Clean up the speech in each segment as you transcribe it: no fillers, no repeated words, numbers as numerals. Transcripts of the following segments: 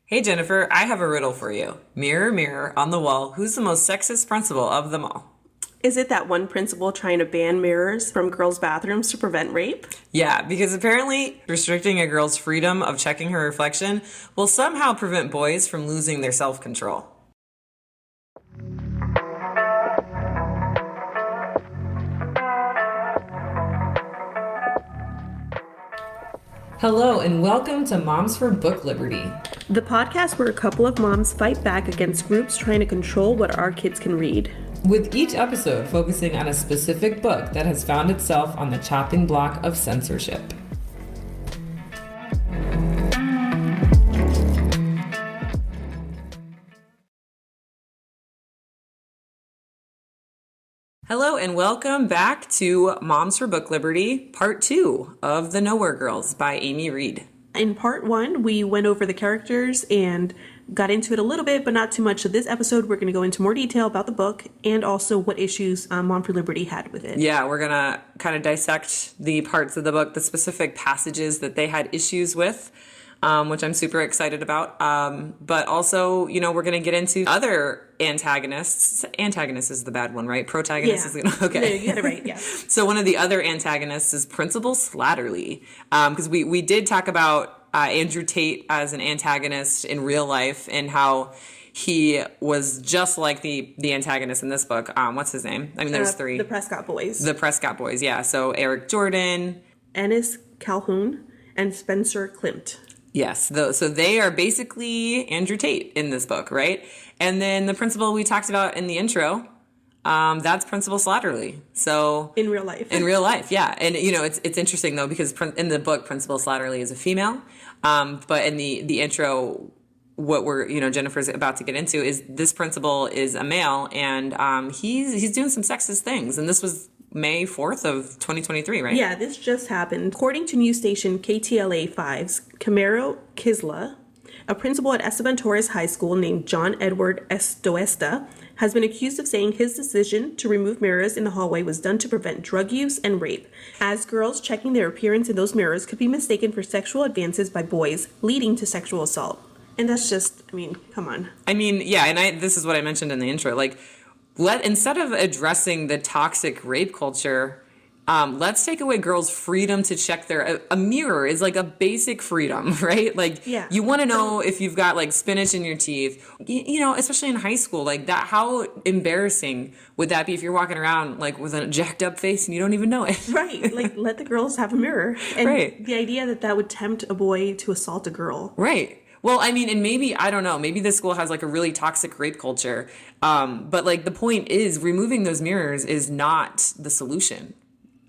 Hey Jennifer, I have a riddle for you. Mirror, mirror on the wall, who's the most sexist principal of them all? Is it that one principal trying to ban mirrors from girls' bathrooms to prevent rape? Yeah, because apparently restricting a girl's freedom of checking her reflection will somehow prevent boys from losing their self control. Hello, and welcome to Moms for Book Liberty. The podcast where a couple of moms fight back against groups trying to control what our kids can read. With each episode focusing on a specific book that has found itself on the chopping block of censorship. Hello and welcome back to Moms for Book Liberty, part 2 of The Nowhere Girls by Amy Reed. In part 1, we went over the characters and got into it a little bit, but not too much. So this episode, we're going to go into more detail about the book and also what issues Mom for Liberty had with it. Yeah, we're going to kind of dissect the parts of the book, the specific passages that they had issues with, which I'm super excited about. But also, we're going to get into other antagonists. Antagonist is the bad one, right? Protagonist is okay. No, you got it right, yeah. So one of the other antagonists is Principal Slattery, because we did talk about Andrew Tate as an antagonist in real life and how he was just like the antagonist in this book. What's his name? I mean, there's three. The Prescott Boys. The Prescott Boys, yeah. So Eric Jordan, Ennis Calhoun, and Spencer Klimt. Yes, so they are basically Andrew Tate in this book, right? And then the principal we talked about in the intro, that's Principal Slattery. So in real life. In real life, yeah. And it's interesting though because in the book Principal Slattery is a female, but in the intro, what we're Jennifer's about to get into is this principal is a male, and he's doing some sexist things, and this was May 4th of 2023, right? Yeah, this just happened. According to news station KTLA 5's Camaro Kisla, a principal at Esteban Torres High School named John Edward Estoesta has been accused of saying his decision to remove mirrors in the hallway was done to prevent drug use and rape, as girls checking their appearance in those mirrors could be mistaken for sexual advances by boys, leading to sexual assault. And that's just, come on. Yeah, and this is what I mentioned in the intro, instead of addressing the toxic rape culture, let's take away girls' freedom to check a mirror is like a basic freedom, right? Yeah. You want to know if you've got spinach in your teeth, especially in high school, that. How embarrassing would that be if you're walking around with a jacked up face and you don't even know it? Right. Let the girls have a mirror. And right. The idea that would tempt a boy to assault a girl. Right. Well, and maybe, I don't know, maybe this school has a really toxic rape culture. But the point is removing those mirrors is not the solution.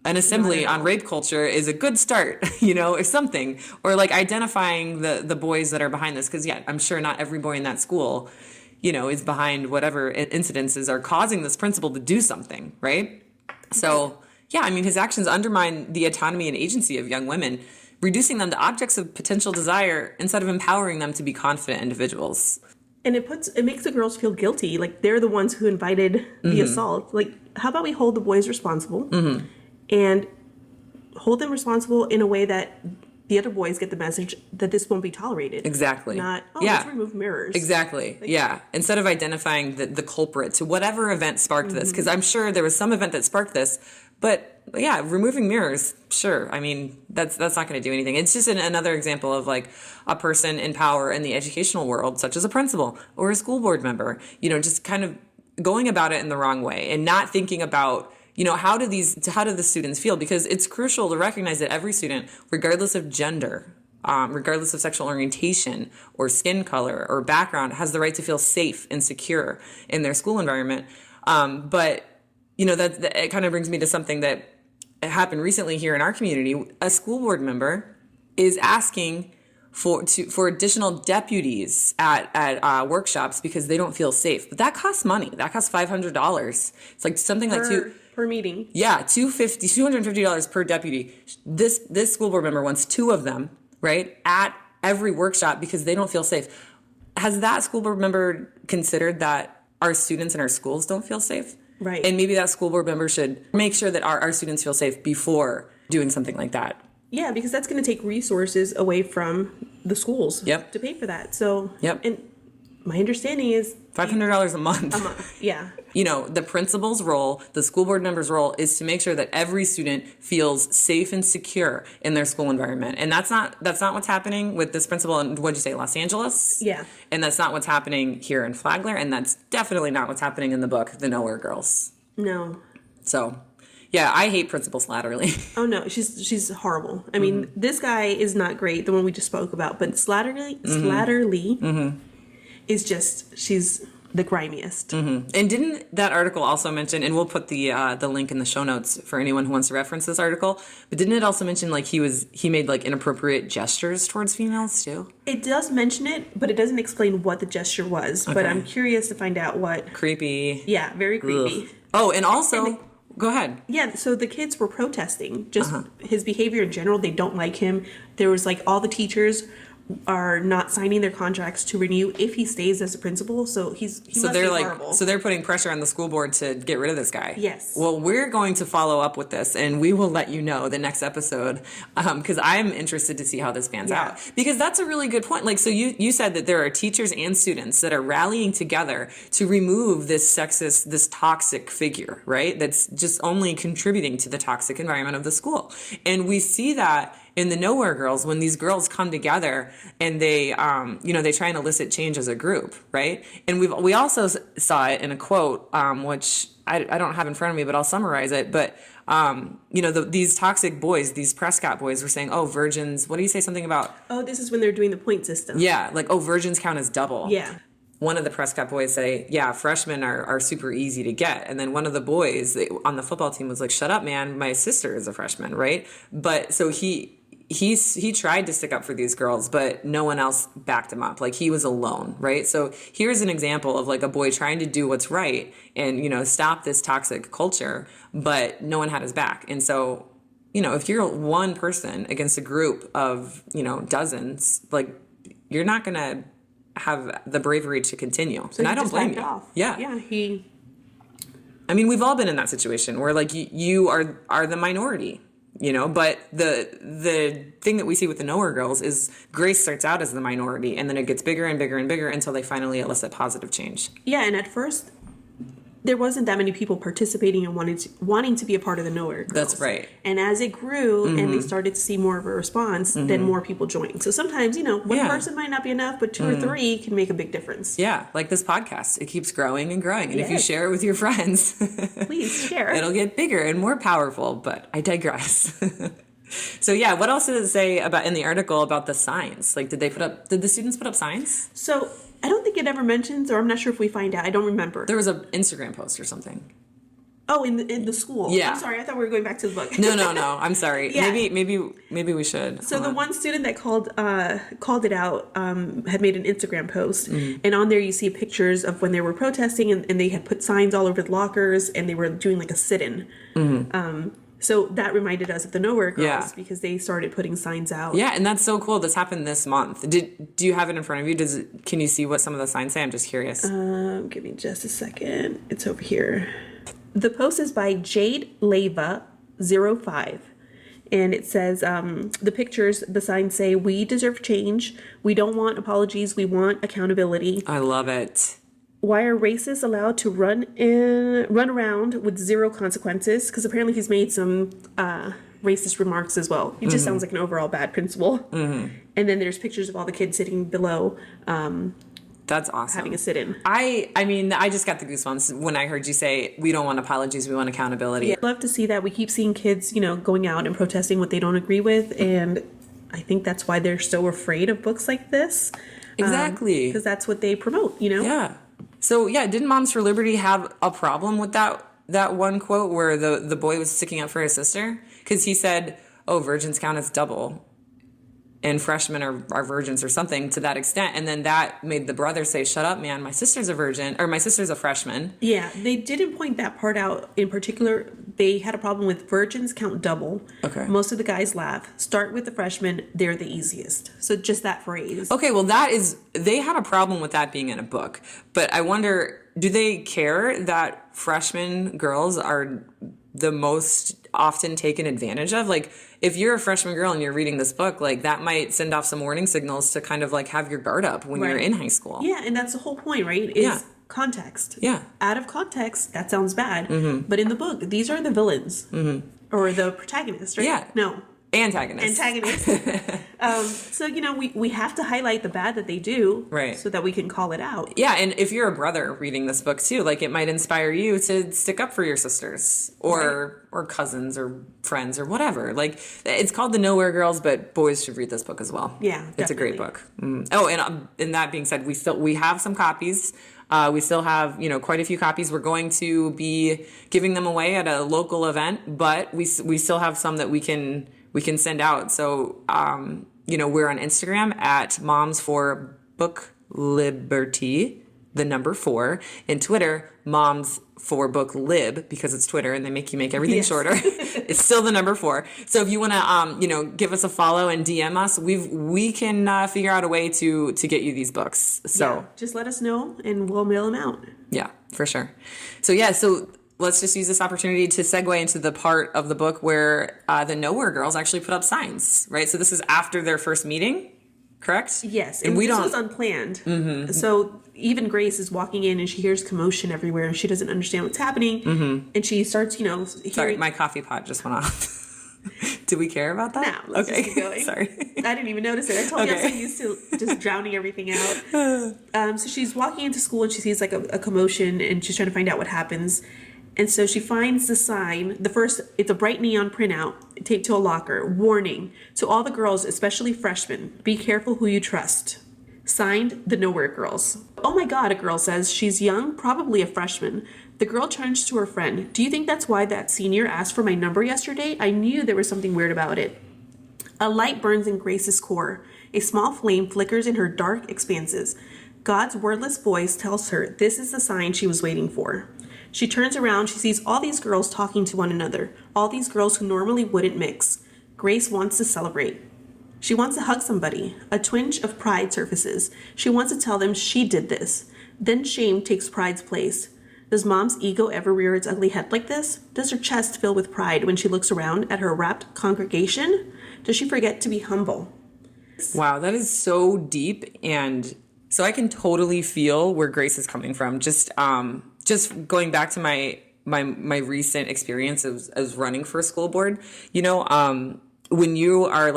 An assembly on rape culture is a good start, or something. Or identifying the boys that are behind this. Because, yeah, I'm sure not every boy in that school, is behind whatever incidences are causing this principal to do something, right? So, yeah, his actions undermine the autonomy and agency of young women, reducing them to objects of potential desire instead of empowering them to be confident individuals. And it makes the girls feel guilty. They're the ones who invited the assault. How about we hold the boys responsible and hold them responsible in a way that the other boys get the message that this won't be tolerated. Exactly. Let's remove mirrors. Exactly. Instead of identifying the culprit to whatever event sparked this, because I'm sure there was some event that sparked this, but yeah, removing mirrors, sure. That's not going to do anything. It's just another example of a person in power in the educational world, such as a principal or a school board member, just kind of going about it in the wrong way and not thinking about, how do the students feel? Because it's crucial to recognize that every student, regardless of gender, regardless of sexual orientation or skin color or background, has the right to feel safe and secure in their school environment. But that it kind of brings me to something that happened recently here in our community. A school board member is asking for additional deputies at workshops because they don't feel safe. But that costs money. That costs $500. It's something per meeting. Yeah, $250 per deputy. This school board member wants 2 of them, right, at every workshop because they don't feel safe. Has that school board member considered that our students in our schools don't feel safe? Right. And maybe that school board member should make sure that our students feel safe before doing something like that. Yeah, because that's going to take resources away from the schools Yep. to pay for that. So, Yep. and my understanding is $500 a month. yeah. You know, the principal's role, the school board member's role is to make sure that every student feels safe and secure in their school environment. And that's not what's happening with this principal in, what'd you say, Los Angeles? Yeah. And that's not what's happening here in Flagler. And that's definitely not what's happening in the book, The Nowhere Girls. No. So, yeah, I hate Principal Slattery. Oh no, she's horrible. I mean, this guy is not great, the one we just spoke about, but Slatterly is just, she's the grimiest. And didn't that article also mention, and we'll put the link in the show notes for anyone who wants to reference this article, but didn't it also mention like he made like inappropriate gestures towards females too? It does mention it, but it doesn't explain what the gesture was. But Okay. I'm curious to find out what. Creepy. Yeah, very creepy. Ugh. Oh, and also, go ahead. Yeah, so the kids were protesting just his behavior in general. They don't like him. There was like all the teachers are not signing their contracts to renew if he stays as a principal. So he So must they're be like, horrible. so they're putting pressure on the school board to get rid of this guy. Yes. Well, we're going to follow up with this, and we will let you know the next episode, because I'm interested to see how this pans Yeah. out. Because that's a really good point. Like, so you said that there are teachers and students that are rallying together to remove this sexist, this toxic figure, right? That's just only contributing to the toxic environment of the school, and we see that in the Nowhere Girls, when these girls come together and they, they try and elicit change as a group, right? And we also saw it in a quote, which I don't have in front of me, but I'll summarize it. But, these toxic boys, these Prescott boys were saying, oh, virgins, what do you say something about? Oh, this is when they're doing the point system. Yeah, like, oh, virgins count as double. Yeah. One of the Prescott boys say, yeah, freshmen are super easy to get. And then one of the boys on the football team was like, shut up, man, my sister is a freshman, right? But so he tried to stick up for these girls, but no one else backed him up. Like, he was alone, right? So here's an example of like a boy trying to do what's right and, stop this toxic culture, but no one had his back. And so, if you're one person against a group of, dozens, like, you're not going to have the bravery to continue. So and he I don't just blame backed you. off. Yeah. Yeah, I mean, we've all been in that situation where like you are the minority, but the thing that we see with the Nowhere Girls is Grace starts out as the minority and then it gets bigger and bigger and bigger until they finally elicit positive change. Yeah, and at first there wasn't that many people participating and wanting to be a part of the Nowhere Girls. That's right. And as it grew and they started to see more of a response, then more people joined. So sometimes, one Yeah. person might not be enough, but two or three can make a big difference. Yeah, like this podcast, it keeps growing and growing. And if you Yes. share it with your friends, Please share. it'll get bigger and more powerful, but I digress. So yeah, what else did it say about in the article about the signs? Like, did the students put up signs? So I don't think it ever mentions, or I'm not sure if we find out. I don't remember. There was an Instagram post or something. Oh, in the school. Yeah. I'm sorry. I thought we were going back to the book. No, I'm sorry. Yeah. Maybe we should. So the one student that called it out had made an Instagram post, Mm-hmm. and on there you see pictures of when they were protesting, and they had put signs all over the lockers, and they were doing like a sit-in. So that reminded us of the Nowhere Girls Yeah. because they started putting signs out. Yeah, and that's so cool. This happened this month. Do you have it in front of you? Can you see what some of the signs say? I'm just curious. Give me just a second. It's over here. The post is by Jade Leva 05. And it says, the pictures, the signs say, "We deserve change. We don't want apologies. We want accountability. I love it. Why are racists allowed to run around with zero consequences?" Because apparently he's made some racist remarks as well. He just sounds like an overall bad principal. And then there's pictures of all the kids sitting below That's awesome. having a sit-in. I mean, I just got the goosebumps when I heard you say, we don't want apologies, we want accountability. I'd love to see that. We keep seeing kids, going out and protesting what they don't agree with. And I think that's why they're so afraid of books like this. Exactly. Because that's what they promote, Yeah. So yeah, didn't Moms for Liberty have a problem with that one quote where the boy was sticking up for his sister? Because he said, oh, virgins count as double. And freshmen are virgins or something to that extent. And then that made the brother say, shut up, man, my sister's a virgin, or my sister's a freshman. Yeah, they didn't point that part out in particular. They had a problem with virgins count double. Okay. Most of the guys laugh. Start with the freshmen, they're the easiest. So just that phrase. Okay, well, they had a problem with that being in a book. But I wonder, do they care that freshman girls are the most often taken advantage of. Like, if you're a freshman girl and you're reading this book, like, that might send off some warning signals to kind of like have your guard up when you're in high school. Yeah, and that's the whole point, right? Is context. Yeah. Out of context, that sounds bad. But in the book, these are the villains. Or the protagonists, right? Yeah. No. Antagonists. So, we have to highlight the bad that they do. Right. So that we can call it out. Yeah, and if you're a brother reading this book too, like, it might inspire you to stick up for your sisters or cousins or friends or whatever. Like, it's called The Nowhere Girls, but boys should read this book as well. Yeah, it's a great book. Oh, and that being said, we have some copies. We still have, quite a few copies. We're going to be giving them away at a local event, but we still have some that we can send out. So, we're on Instagram at Moms for Book Liberty, the number 4, and Twitter, Moms for Book Lib, because it's Twitter and they make you make everything shorter. It's still the number 4. So if you want to, give us a follow and DM us, we can figure out a way to get you these books. So just let us know and we'll mail them out. Yeah, for sure. So let's just use this opportunity to segue into the part of the book where the Nowhere Girls actually put up signs, right? So this is after their first meeting, correct? Yes, and this was unplanned. So even Grace is walking in and she hears commotion everywhere and she doesn't understand what's happening. And she starts, hearing... Sorry, my coffee pot just went off. Do we care about that? No, let's just keep going. Sorry. I didn't even notice it. I told you I'm so used to just drowning everything out. So she's walking into school and she sees like a commotion and she's trying to find out what happens. And so she finds the sign. It's a bright neon printout taped to a locker. Warning to all the girls, especially freshmen, be careful who you trust. Signed, the Nowhere Girls. Oh my God, a girl says. She's young, probably a freshman. The girl turns to her friend. Do you think that's why that senior asked for my number yesterday? I knew there was something weird about it. A light burns in Grace's core. A small flame flickers in her dark expanses. God's wordless voice tells her this is the sign she was waiting for. She turns around, she sees all these girls talking to one another, all these girls who normally wouldn't mix. Grace wants to celebrate. She wants to hug somebody. A twinge of pride surfaces. She wants to tell them she did this. Then shame takes pride's place. Does Mom's ego ever rear its ugly head like this? Does her chest fill with pride when she looks around at her rapt congregation? Does she forget to be humble? Wow, that is so deep, and so I can totally feel where Grace is coming from. Just going back to my recent experience as running for a school board, when you are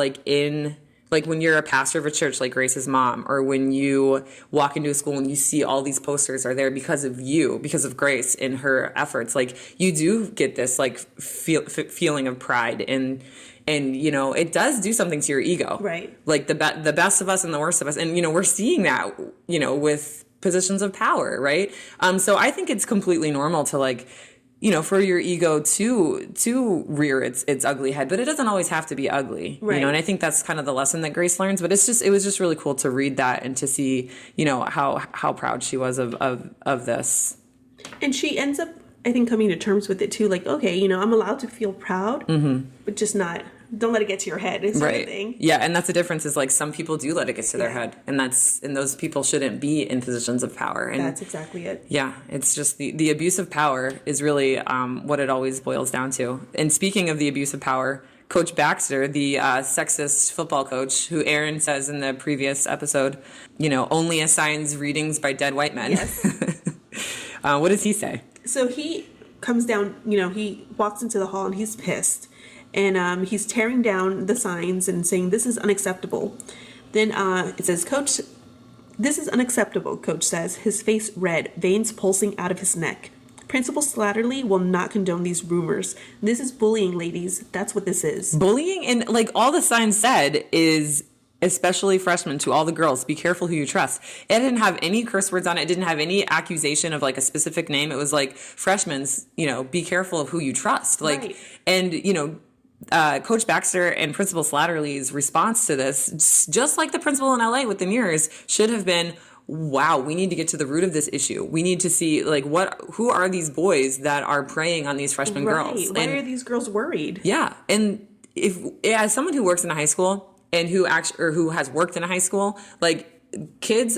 when you're a pastor of a church like Grace's mom, or when you walk into a school and you see all these posters are there because of Grace and her efforts, like, you do get this like feeling of pride and it does do something to your ego, right? Like the best of us and the worst of us, and we're seeing that with positions of power, right? So I think it's completely normal to for your ego to rear its ugly head, but it doesn't always have to be ugly, right? And I think that's kind of the lesson that Grace learns. But it was just really cool to read that and to see, how proud she was of this. And she ends up, I think, coming to terms with it too. Like, okay, I'm allowed to feel proud, but just don't let it get to your head, sort of thing. Yeah, and that's the difference. Is like some people do let it get to their head, and those people shouldn't be in positions of power. And that's exactly it. Yeah, it's just the abuse of power is really what it always boils down to. And speaking of the abuse of power, Coach Baxter, the sexist football coach, who Aaron says in the previous episode, only assigns readings by dead white men. Yes. What does he say? So he comes down. He walks into the hall and he's pissed. And he's tearing down the signs and saying, this is unacceptable. Then it says, Coach, this is unacceptable, Coach says, his face red, veins pulsing out of his neck. Principal Slatterly will not condone these rumors. This is bullying, ladies. That's what this is. Bullying? And all the signs said is, especially freshmen, to all the girls, be careful who you trust. It didn't have any curse words on it. It didn't have any accusation of a specific name. It was freshmen, be careful of who you trust. Right. And, Coach Baxter and Principal Slatterly's response to this, just like the principal in LA with the mirrors, should have been, wow, we need to get to the root of this issue. We need to see who are these boys that are preying on these freshman girls? Why are these girls worried? Yeah. And as someone who works in a high school and who has worked in a high school, kids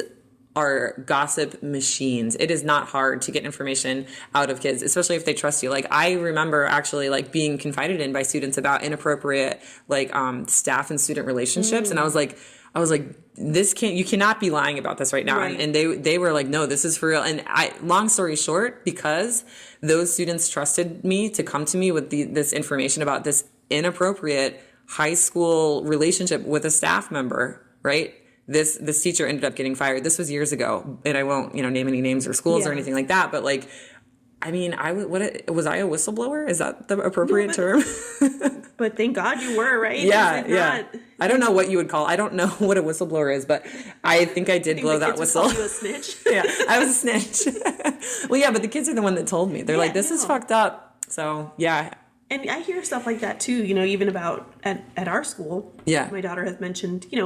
are gossip machines. It is not hard to get information out of kids, especially if they trust you. Like, I remember actually like being confided in by students about inappropriate like staff and student relationships, and I was like, you cannot be lying about this right now. Right. And they were like, no, this is for real. And long story short, because those students trusted me to come to me with this information about this inappropriate high school relationship with a staff member, right? This teacher ended up getting fired. This was years ago, and I won't, name any names or schools or anything like that. But like, I mean, was I a whistleblower? Is that the appropriate term? But thank God you were, right? Yeah. I don't know what you would call. I don't know what a whistleblower is, but I think I did blow that whistle. Call you a snitch. Yeah, I was a snitch. Well, yeah, but the kids are the one that told me. They're like, "This is fucked up." So yeah. And I hear stuff like that too, even about at our school. Yeah. My daughter has mentioned, she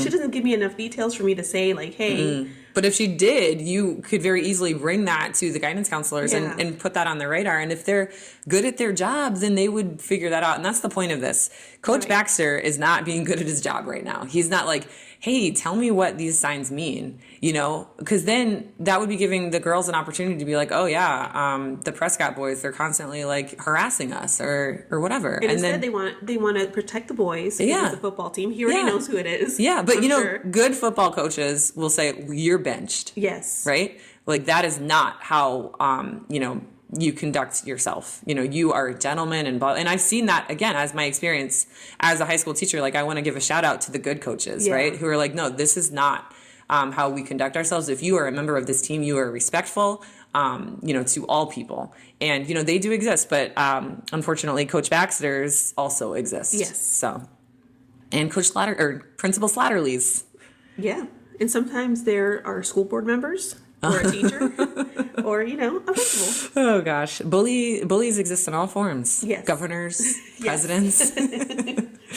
doesn't give me enough details for me to say like, hey. But if she did, you could very easily bring that to the guidance counselors and put that on their radar. And if they're good at their job, then they would figure that out. And that's the point of this. Coach Baxter is not being good at his job right now. He's not like, hey, tell me what these signs mean, because then that would be giving the girls an opportunity to be like, oh yeah, the Prescott boys, they're constantly like harassing us or whatever. And instead they want to protect the boys. Yeah. The football team. He already knows who it is. Yeah, but sure. Good football coaches will say you're benched. Yes. Right? Like that is not how you conduct yourself. You are a gentleman and I've seen that again as my experience as a high school teacher. Like I want to give a shout out to the good coaches, right? Who are like, no, this is not how we conduct ourselves. If you are a member of this team, you are respectful, to all people. And, they do exist, but unfortunately Coach Baxter's also exists. Yes. So, and Principal Slatterly's. Yeah. And sometimes there are school board members or a teacher or, a principal. Oh, gosh. Bullies exist in all forms. Yes. Governors, presidents.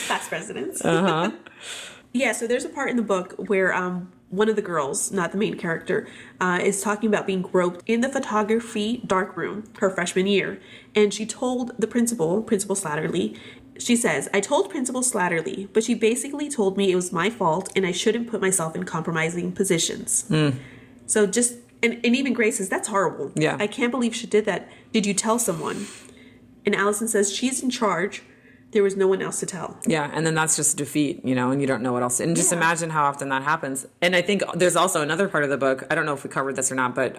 Past presidents. Uh-huh. Yeah, so there's a part in the book where one of the girls, not the main character, is talking about being groped in the photography darkroom her freshman year. And she told the Principal Slatterly, she says, I told Principal Slatterly, but she basically told me it was my fault and I shouldn't put myself in compromising positions. So and even Grace says, that's horrible. Yeah. I can't believe she did that. Did you tell someone? And Allison says, she's in charge. There was no one else to tell. Yeah, and then that's just defeat, and you don't know what else. And just imagine how often that happens. And I think there's also another part of the book, I don't know if we covered this or not, but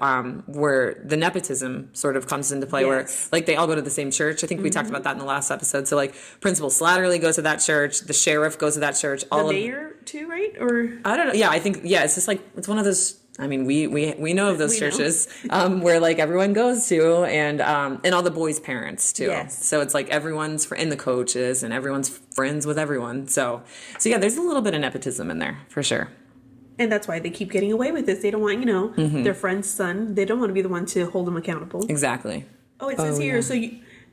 where the nepotism sort of comes into play, where like they all go to the same church. I think we talked about that in the last episode. So like Principal Slatterly goes to that church, the sheriff goes to that church. The mayor too, right? Or I don't know. Yeah, I think, it's just like, it's one of those... I mean, we know of those churches where like everyone goes to, and all the boys' parents too. Yes. So it's like everyone's in the coaches, and everyone's friends with everyone. So yeah, there's a little bit of nepotism in there for sure. And that's why they keep getting away with this. They don't want, their friend's son. They don't want to be the one to hold them accountable. Exactly. Oh, it says here. So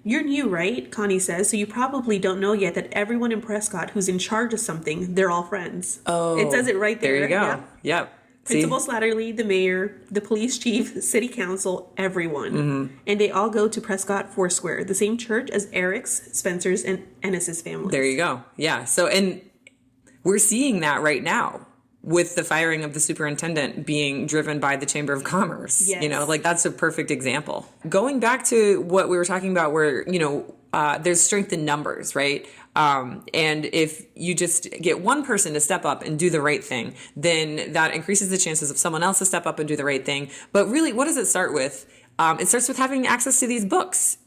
you're new, right? Connie says. So you probably don't know yet that everyone in Prescott who's in charge of something, they're all friends. Oh, it says it right there. There you go. Yep. Principal Slatterly, the mayor, the police chief, city council, everyone. And they all go to Prescott Foursquare, the same church as Eric's, Spencer's, and Ennis's families. There you go. Yeah. So, and we're seeing that right now with the firing of the superintendent being driven by the Chamber of Commerce. Yes. Like that's a perfect example. Going back to what we were talking about where, there's strength in numbers, right? And if you just get one person to step up and do the right thing, then that increases the chances of someone else to step up and do the right thing. But really, what does it start with? It starts with having access to these books,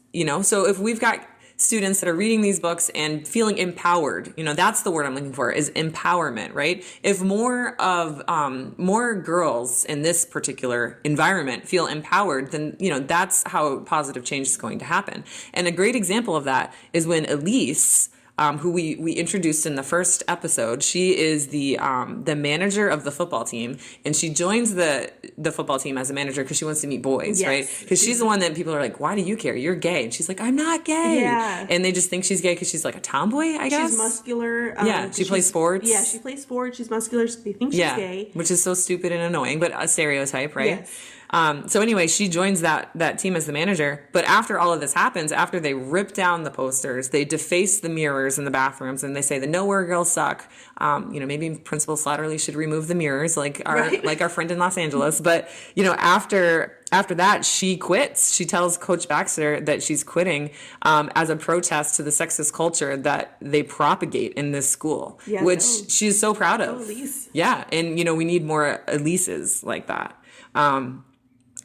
So if we've got students that are reading these books and feeling empowered, that's the word I'm looking for, is empowerment, right? If more girls in this particular environment feel empowered, then, that's how positive change is going to happen. And a great example of that is when Elise, who we introduced in the first episode, she is the manager of the football team, and she joins the football team as a manager because she wants to meet boys, right? Because she's the one that people are like, why do you care? You're gay. And she's like, I'm not gay. Yeah. And they just think she's gay because she's like a tomboy, I guess. She's muscular. She plays sports. Yeah, she plays sports. She's muscular. So they think she's gay. Which is so stupid and annoying, but a stereotype, right? Yes. So anyway, she joins that team as the manager. But after all of this happens, after they rip down the posters, they deface the mirrors in the bathrooms, and they say the Nowhere Girls suck. Maybe Principal Slattery should remove the mirrors, like our friend in Los Angeles. But after that, she quits. She tells Coach Baxter that she's quitting as a protest to the sexist culture that they propagate in this school, which she's so proud of. Elise. Yeah, and we need more Elises like that.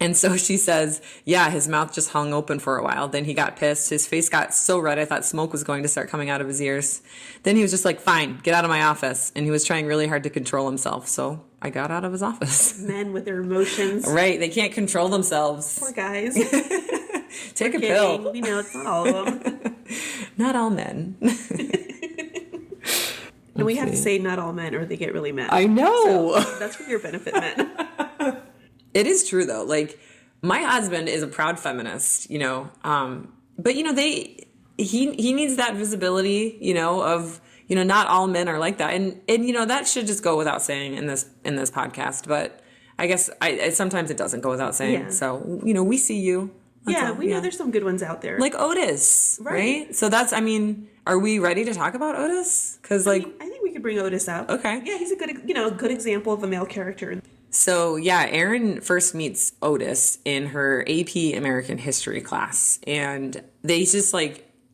And so she says, yeah, his mouth just hung open for a while. Then he got pissed. His face got so red, I thought smoke was going to start coming out of his ears. Then he was just like, fine, get out of my office. And he was trying really hard to control himself. So I got out of his office. Men with their emotions. Right. They can't control themselves. Poor guys. Take a pill. We know it's not all of them. Not all men. And we have to say not all men or they get really mad. I know. So that's for your benefit, men. It is true though. Like my husband is a proud feminist, but he needs that visibility, of, not all men are like that. And that should just go without saying in this podcast, but I guess sometimes it doesn't go without saying. Yeah. So, we see you. That's all. We know there's some good ones out there. Like Otis, right? So are we ready to talk about Otis? Cause I think we could bring Otis up. Okay. Yeah, he's a good example of a male character. So, yeah, Erin first meets Otis in her AP American History class. And they just,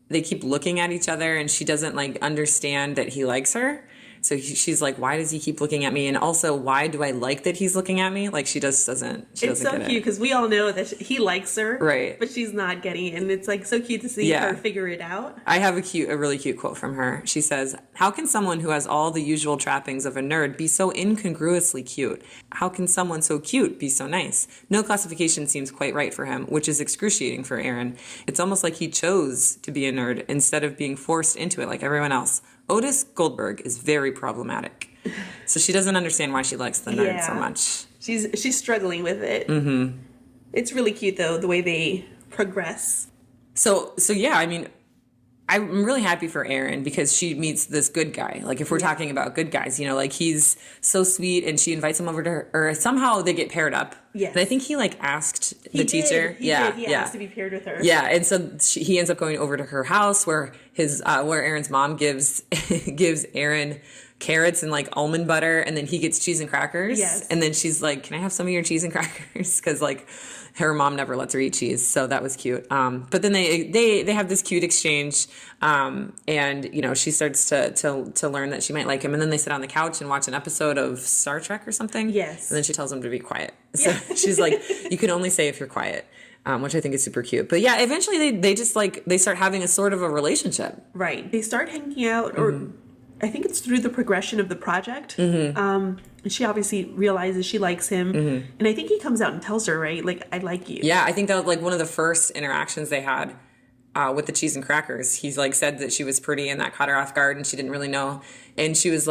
they keep looking at each other, and she doesn't, understand that he likes her. So she's like, why does he keep looking at me? And also, why do I like that he's looking at me? She just doesn't. It's so cute because we all know that he likes her, right? But she's not getting it, and it's so cute to see her figure it out. I have a really cute quote from her. She says, "How can someone who has all the usual trappings of a nerd be so incongruously cute? How can someone so cute be so nice? No classification seems quite right for him, which is excruciating for Erin. It's almost like he chose to be a nerd instead of being forced into it like everyone else. Otis Goldberg is very problematic." So she doesn't understand why she likes the nerd so much. She's struggling with it. Mm-hmm. It's really cute though, the way they progress. So yeah, I'm really happy for Erin because she meets this good guy. If we're talking about good guys, he's so sweet, and she invites him over to her, or somehow they get paired up. Yes. And I think he asked the teacher. He asked to be paired with her. Yeah, and so he ends up going over to her house where where Erin's mom gives Erin carrots and almond butter, and then he gets cheese and crackers. Yes. And then she's like, "Can I have some of your cheese and crackers?" Because her mom never lets her eat cheese, so that was cute. But then they have this cute exchange, and she starts to learn that she might like him, and then they sit on the couch and watch an episode of Star Trek or something. Yes. And then she tells him to be quiet. So she's like, "You can only say if you're quiet." Which I think is super cute. But yeah, eventually they just they start having a sort of a relationship. Right. They start hanging out, or I think it's through the progression of the project. Mm-hmm. She obviously realizes she likes him. Mm-hmm. And I think he comes out and tells her, right? I like you. Yeah, I think that was one of the first interactions they had with the cheese and crackers. He's said that she was pretty, and that caught her off guard, and she didn't really know. And she was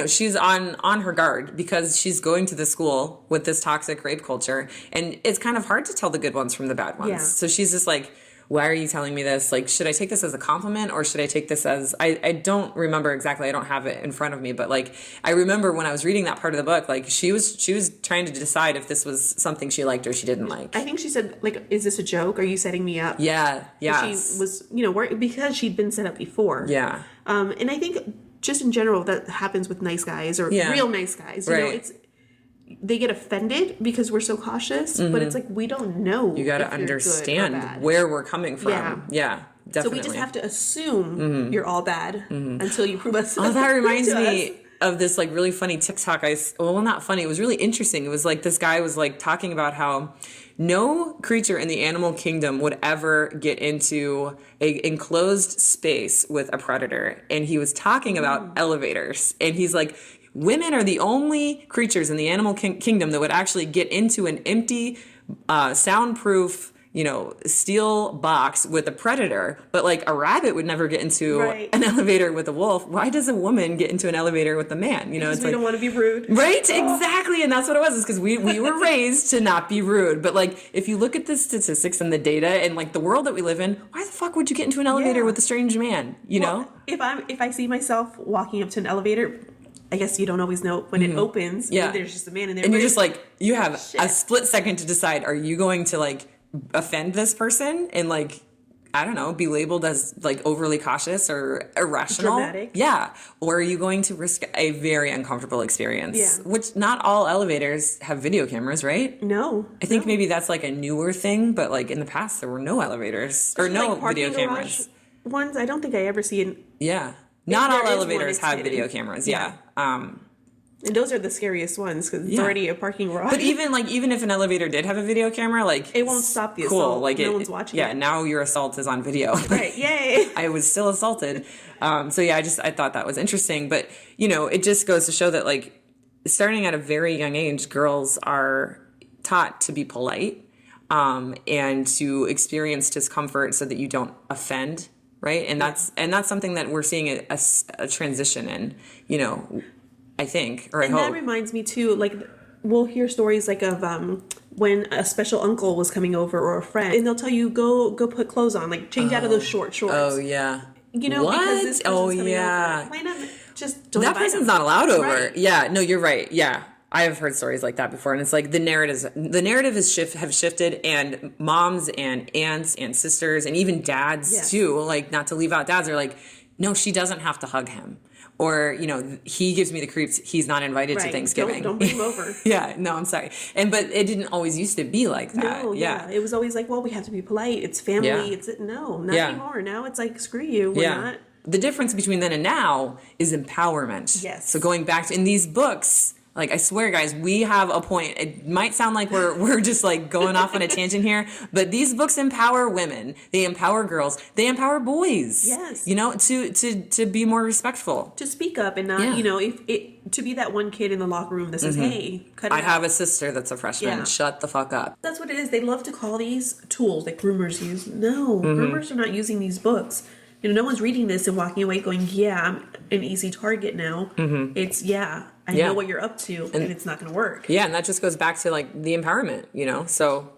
she's on her guard because she's going to the school with this toxic rape culture, and it's kind of hard to tell the good ones from the bad ones. Yeah. So she's just why are you telling me this? Should I take this as a compliment, or should I take this as, I don't remember exactly. I don't have it in front of me, but I remember when I was reading that part of the book, she was trying to decide if this was something she liked or she didn't like. I think she said, is this a joke? Are you setting me up? Yeah. Yeah. She was, because she'd been set up before. Yeah. And I think just in general, that happens with nice guys or real nice guys. You know, they get offended because we're so cautious, but it's we don't know. You got to understand where we're coming from. Yeah, definitely. So we just have to assume you're all bad until you prove us. Oh, that reminds me of this really funny TikTok. Not funny. It was really interesting. It was this guy was talking about how no creature in the animal kingdom would ever get into a enclosed space with a predator, and he was talking about elevators, and he's like, women are the only creatures in the animal kingdom that would actually get into an empty, soundproof, steel box with a predator. But a rabbit would never get into an elevator with a wolf. Why does a woman get into an elevator with a man? Because we don't want to be rude. Right? Oh. Exactly. And that's what it was. Is because we were raised to not be rude. But if you look at the statistics and the data and the world that we live in, why the fuck would you get into an elevator with a strange man? Know? If I see myself walking up to an elevator, I guess you don't always know when it opens. Yeah. There's just a man in there. And but you're just it's- like, you have Shit. a split second to decide, are you going to like offend this person and like, I don't know, be labeled as like overly cautious or irrational? Dramatic. Yeah. Or are you going to risk a very uncomfortable experience? Yeah. Which not all elevators have video cameras, right? No. I think maybe that's like a newer thing, but like in the past there were no elevators or no Like parking video garage cameras. ones, I don't think I ever see it. Yeah. Not there all is one, elevators it's have hidden. video cameras. Yeah. Yeah. And those are the scariest ones because it's Yeah. already a parking garage. But even if an elevator did have a video camera, like It won't stop the cool. assault. Like No one's watching Yeah, it. now your assault is on video. Right. Yay. I was still assaulted. So yeah, I thought that was interesting. But it just goes to show that like starting at a very young age, girls are taught to be polite and to experience discomfort so that you don't offend. Right. And that's something that we're seeing a transition in, I think, or I And hope. that reminds me too, like we'll hear stories like of when a special uncle was coming over or a friend, and they'll tell you go put clothes on, like change out of those shorts. Oh yeah. Because this person's coming yeah. over. Why not just don't That invite person's them? not allowed over. Right. Yeah, no, you're right. Yeah. I have heard stories like that before, and it's like the narrative have shifted, and moms and aunts and sisters and even dads Yes. too, like not to leave out dads, are like, no, she doesn't have to hug him. Or, he gives me the creeps, he's not invited to Right. Thanksgiving. Don't bring him over. Yeah, no, I'm sorry. But it didn't always used to be like that. No, yeah. It was always like, well, we have to be polite. It's family. Yeah. No, not Yeah. anymore. Now it's like, screw you. We're Yeah. not. The difference between then and now is empowerment. Yes. So going back to in these books, like I swear, guys, we have a point. It might sound like we're just like going off on a tangent here, but these books empower women. They empower girls. They empower boys. Yes. To be more respectful. To speak up and not, Yeah. to be that one kid in the locker room that says, hey, cut it I out. have a sister that's a freshman. Yeah. Shut the fuck up. That's what it is. They love to call these tools like groomers use. No, Mm-hmm. groomers are not using these books. No one's reading this and walking away going, yeah, I'm an easy target now. It's, I Yeah. know what you're up to, and it's not going to work. Yeah, and that just goes back to like the empowerment, So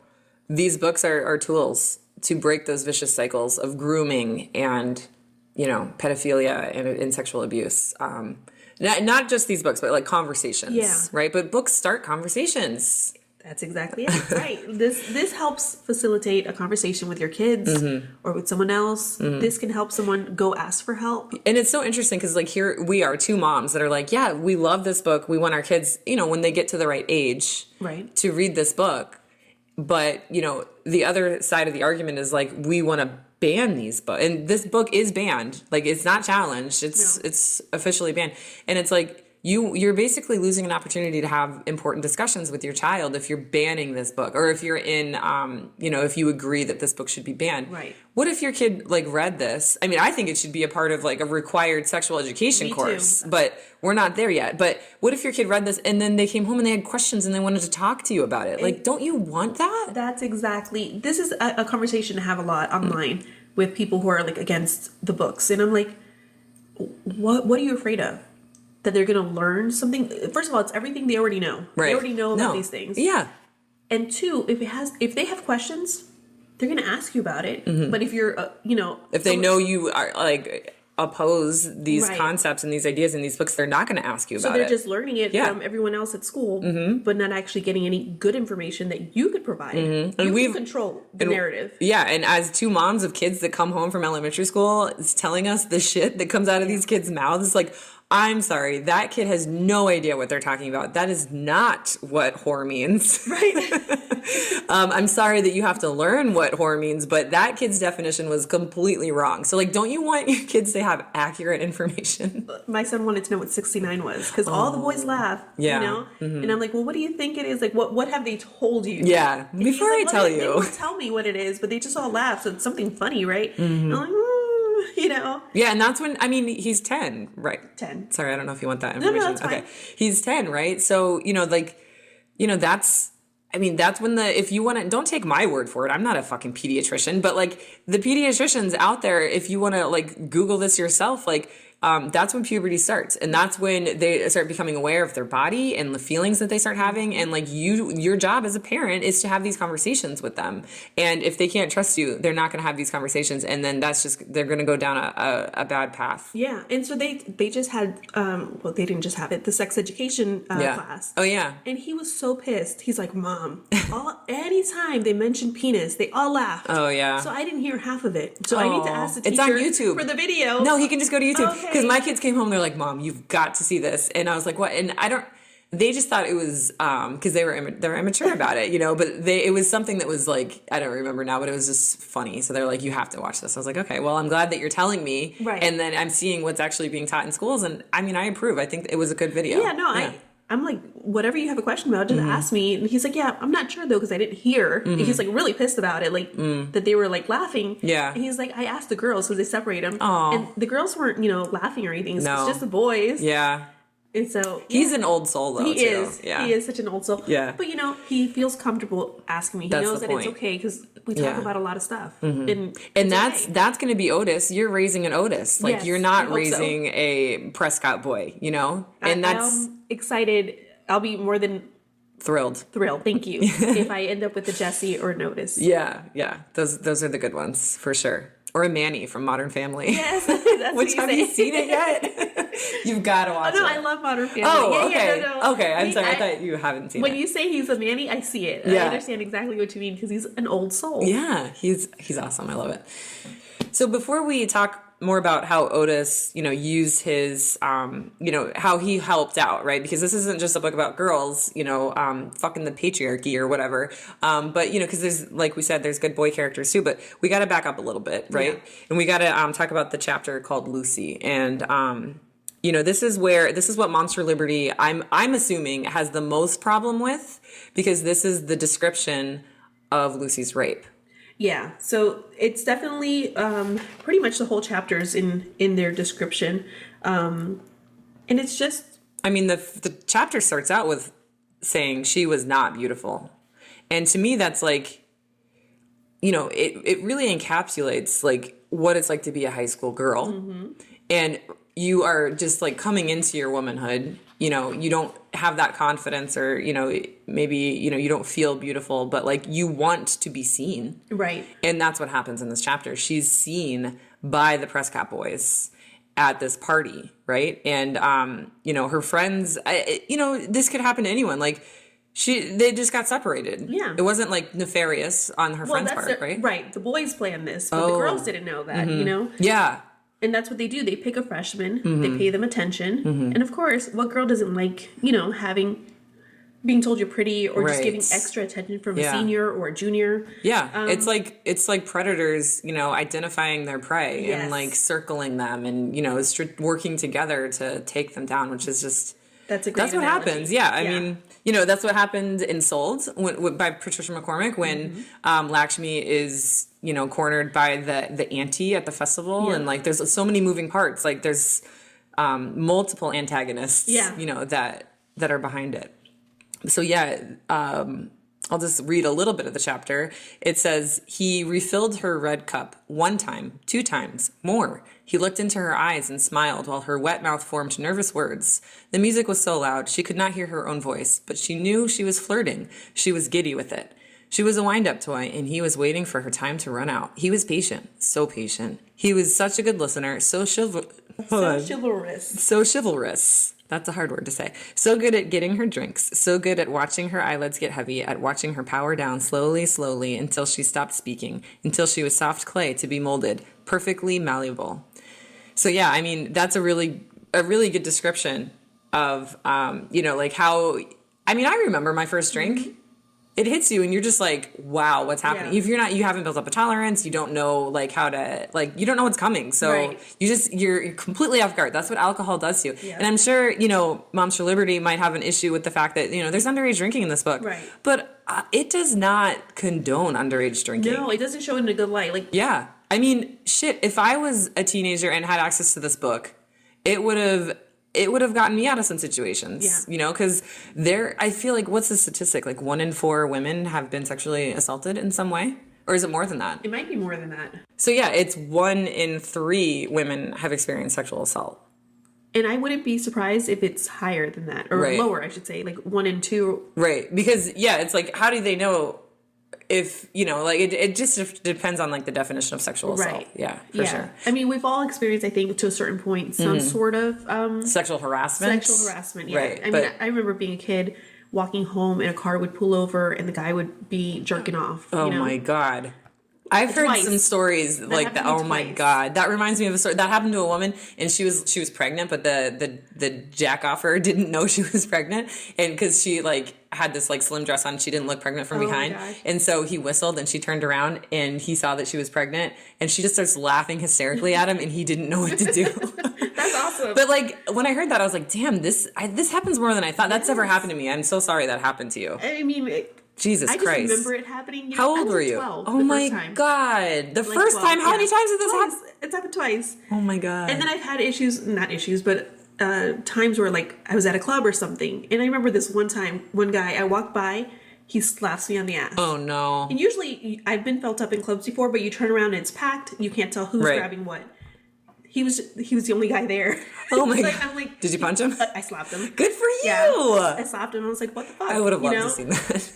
these books are tools to break those vicious cycles of grooming and, pedophilia and sexual abuse. Not just these books, but like conversations, Yeah. right? But books start conversations. That's exactly it. Right. This helps facilitate a conversation with your kids or with someone else. This can help someone go ask for help. And it's so interesting because like here we are, two moms that are like, yeah, we love this book. We want our kids, when they get to the right age, Right. to read this book. But, the other side of the argument is like, we want to ban these books. And this book is banned. Like, it's not challenged. It's officially banned. And it's like, you're basically losing an opportunity to have important discussions with your child if you're banning this book, or if you're in, if you agree that this book should be banned. Right. What if your kid like read this? I mean, I think it should be a part of like a required sexual education Me course, too. but we're not there yet. But what if your kid read this and then they came home and they had questions and they wanted to talk to you about it? Like, don't you want that? That's exactly. This is a conversation to have a lot online with people who are like against the books. And I'm like, what are you afraid of? That they're going to learn something? First of all, it's everything they already know. Right. They already know about No. these things. Yeah. And two, if they have questions, they're going to ask you about it. But if you're, If they know you are like oppose these Right. concepts and these ideas in these books, they're not going to ask you so about they're it. just learning it Yeah. from everyone else at school, but not actually getting any good information that you could provide. You we've- can control the narrative. Yeah, and as two moms of kids that come home from elementary school, it's telling us the shit that comes out of these kids' mouths. It's like, I'm sorry, that kid has no idea what they're talking about. That is not what whore means. Right. I'm sorry that you have to learn what whore means, but that kid's definition was completely wrong. So, like, don't you want your kids to have accurate information? My son wanted to know what 69 was because all the boys laugh, Yeah. And I'm like, well, what do you think it is? Like, what have they told you? Yeah, And he's before I like, tell They you. won't tell me what it is, but they just all laugh. So it's something funny, right? And I'm like, Yeah, and that's when, I mean, he's 10, right? 10. Sorry, I don't know if you want that no, information. that's fine. Okay. He's 10, right? So, that's when if you want to, don't take my word for it. I'm not a fucking pediatrician, but like the pediatricians out there, if you want to like Google this yourself, like that's when puberty starts, and that's when they start becoming aware of their body and the feelings that they start having. And like your job as a parent is to have these conversations with them. And if they can't trust you, they're not going to have these conversations, and then they're going to go down a bad path. Yeah, and so they just had well, they didn't just have it, the sex education class. Oh yeah. And he was so pissed. He's like, Mom, anytime they mention penis, they all laughed. Oh yeah. So I didn't hear half of it. So I need to ask the teacher it's on YouTube for the video. No, he can just go to YouTube, Okay. because my kids came home. They're like, Mom, you've got to see this. And I was like, what? And they just thought it was because they're immature about it, but it was something that was like, I don't remember now, but it was just funny. So they're like, you have to watch this. I was like, okay, well, I'm glad that you're telling me. Right. And then I'm seeing what's actually being taught in schools, and I mean, I approve. I think it was a good video. Yeah, no, I'm like, whatever you have a question about, just ask me. And he's like, yeah, I'm not sure though, because I didn't hear. And he's like really pissed about it, like that they were like laughing. Yeah. And he's like, I asked the girls because they separate them. Aw. And the girls weren't, laughing or anything. No. It's just the boys. Yeah. And so He's an old soul though. he too. is. Yeah. He is such an old soul. Yeah. But he feels comfortable asking me. He That's knows the that it's point. okay because we talk Yeah. about a lot of stuff. And And it's okay. that's going to be Otis. You're raising an Otis. Like Yes, you're I not hope so. raising a Prescott boy, And that's I'm excited. I'll be more than thrilled. thrilled. Thank you. If I end up with a Jesse or an Otis. Yeah. Those are the good ones for sure. Or a Manny from Modern Family. Yes, that's Which what have you say. seen it yet? You've got to watch No, it. I love Modern Family. Oh, Yeah, okay. no. Okay, I'm Wait, sorry. I thought you haven't seen when it. you say he's a Manny, I see it. Yeah. I understand exactly what you mean because he's an old soul. Yeah, he's awesome. I love it. So before we talk more about how Otis, used his, how he helped out, right? Because this isn't just a book about girls, fucking the patriarchy or whatever. But, because there's, like we said, there's good boy characters too, but we got to back up a little bit, right? Yeah. And we got to talk about the chapter called Lucy. And, this is what Monster Liberty, I'm assuming, has the most problem with, because this is the description of Lucy's rape. Yeah, so it's definitely pretty much the whole chapters in their description, and it's just. I mean, the chapter starts out with saying she was not beautiful, and to me, that's like, it really encapsulates like what it's like to be a high school girl, and you are just like coming into your womanhood. You don't have that confidence, or maybe you don't feel beautiful, but like you want to be seen, Right. and that's what happens in this chapter. She's seen by the Prescott boys at this party, right? And her friends, this could happen to anyone. Like they just got separated. Yeah. It wasn't like nefarious on her friend's part, right? Right. The boys planned this, but the girls didn't know that. Yeah. And that's what they do. They pick a freshman, they pay them attention, and of course, what girl doesn't like being told you're pretty or just Right. giving extra attention from Yeah. a senior or a junior? Yeah, it's like predators, identifying their prey Yes. and like circling them and working together to take them down, which is just That's a great. that's what analogy. happens. Yeah, I mean, that's what happened in Sold by Patricia McCormick when Lakshmi is cornered by the auntie at the festival, Yeah. and like there's so many moving parts. Like there's multiple antagonists, Yeah. that are behind it. So yeah, I'll just read a little bit of the chapter. It says, he refilled her red cup 1 time, 2 times, more. He looked into her eyes and smiled while her wet mouth formed nervous words. The music was so loud she could not hear her own voice, but she knew she was flirting. She was giddy with it. She was a wind-up toy, and he was waiting for her time to run out. He was patient, so patient. He was such a good listener, so chivalrous. so chivalrous. That's a hard word to say. So good at getting her drinks. So good at watching her eyelids get heavy, at watching her power down slowly until she stopped speaking, until she was soft clay to be molded, perfectly malleable. So yeah, I mean, that's a really good description of, like how, I mean, I remember my first drink. It hits you and you're just like, wow, what's happening? Yeah. If you haven't built up a tolerance, you don't know like how to, like, you don't know what's coming. So Right. you're completely off guard. That's what alcohol does to you. Yeah. And I'm sure, Moms for Liberty might have an issue with the fact that, there's underage drinking in this book. Right. But it does not condone underage drinking. No, it doesn't show it in a good light. Like, Yeah. I mean, shit, if I was a teenager and had access to this book, it would have gotten me out of some situations, Yeah. because I feel like, what's the statistic? Like 1 in 4 women have been sexually assaulted in some way? Or is it more than that? it might be more than that. So yeah, it's 1 in 3 women have experienced sexual assault. And I wouldn't be surprised if it's higher than that, or Right. lower, I should say, like 1 and 2. Right. Because, yeah, it's like, how do they know if, like, it just depends on, like, the definition of sexual assault. Right. Yeah, for sure. I mean, we've all experienced, I think, to a certain point, some sort of Sexual harassment. sexual harassment. Yeah. Right. I mean, I remember being a kid walking home and a car would pull over and the guy would be jerking off. Oh my God. I've heard Twice. some stories like that. happened Oh my twice. God. That reminds me of a story that happened to a woman, and she was pregnant, but the jack offer didn't know she was pregnant, and because she like had this like slim dress on, she didn't look pregnant from my behind. gosh. And so he whistled and she turned around and he saw that she was pregnant, and she just starts laughing hysterically at him, and he didn't know what to do. That's awesome. But like when I heard that, I was like, damn, this happens more than I thought. That's never happened to me. I'm so sorry that happened to you. I mean, Jesus I just Christ. remember it happening. How I old was were like you? 12 Oh the my first time. God. The Like first 12, time? How many yeah. times did this Twice. happen? It's happened twice. Oh my God. And then I've had not issues, but times where like I was at a club or something. And I remember this one time, one guy, I walked by, he slaps me on the ass. Oh no. And usually I've been felt up in clubs before, but you turn around and it's packed. You can't tell who's Right. grabbing what. He was the only guy there. Oh my Like, God. I'm like, Did you punch him? I slapped him. Good for you. Yeah. I slapped him. I was like, what the fuck? I would have You loved know? to see that.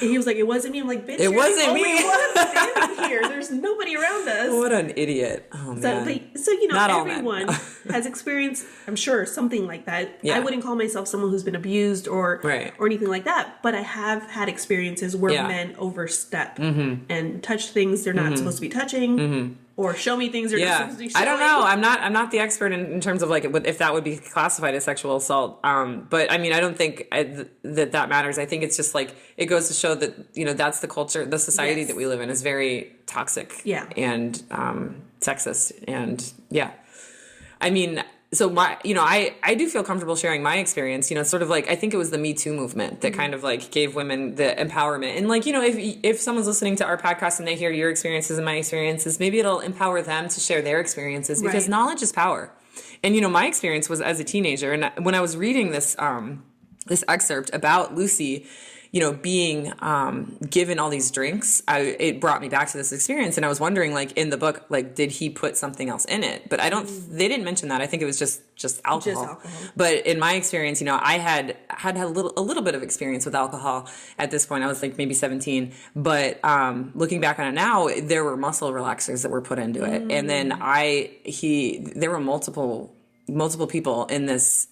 And he was like, it wasn't me. I'm like, bitch, It you're wasn't the only me. one standing here. There's nobody around us. What an idiot. Oh So, man. Not Not all men. everyone has experienced, I'm sure, something like that. Yeah. I wouldn't call myself someone who's been abused or Right. or anything like that, but I have had experiences where Yeah. men overstep and touch things they're not supposed to be touching, or show me things they're not Yeah, supposed to be showing. I don't know. I'm not the expert in terms of like if that would be classified as sexual assault. But I mean, I don't think that matters. I think it's just like it goes to show that that's the culture, the society Yes. that we live in is very toxic. Yeah. And sexist, and yeah. I mean, so I do feel comfortable sharing my experience. Sort of like I think it was the Me Too movement that kind of like gave women the empowerment. And like if someone's listening to our podcast and they hear your experiences and my experiences, maybe it'll empower them to share their experiences because Right. knowledge is power. And my experience was as a teenager, and when I was reading this this excerpt about Lucy, being given all these drinks, it brought me back to this experience, and I was wondering, like in the book, like did he put something else in it? But they didn't mention that. I think it was just alcohol. alcohol. But in my experience, I had a little bit of experience with alcohol at this point. I was like maybe 17, but looking back on it now, there were muscle relaxers that were put into it, and then there were multiple people in this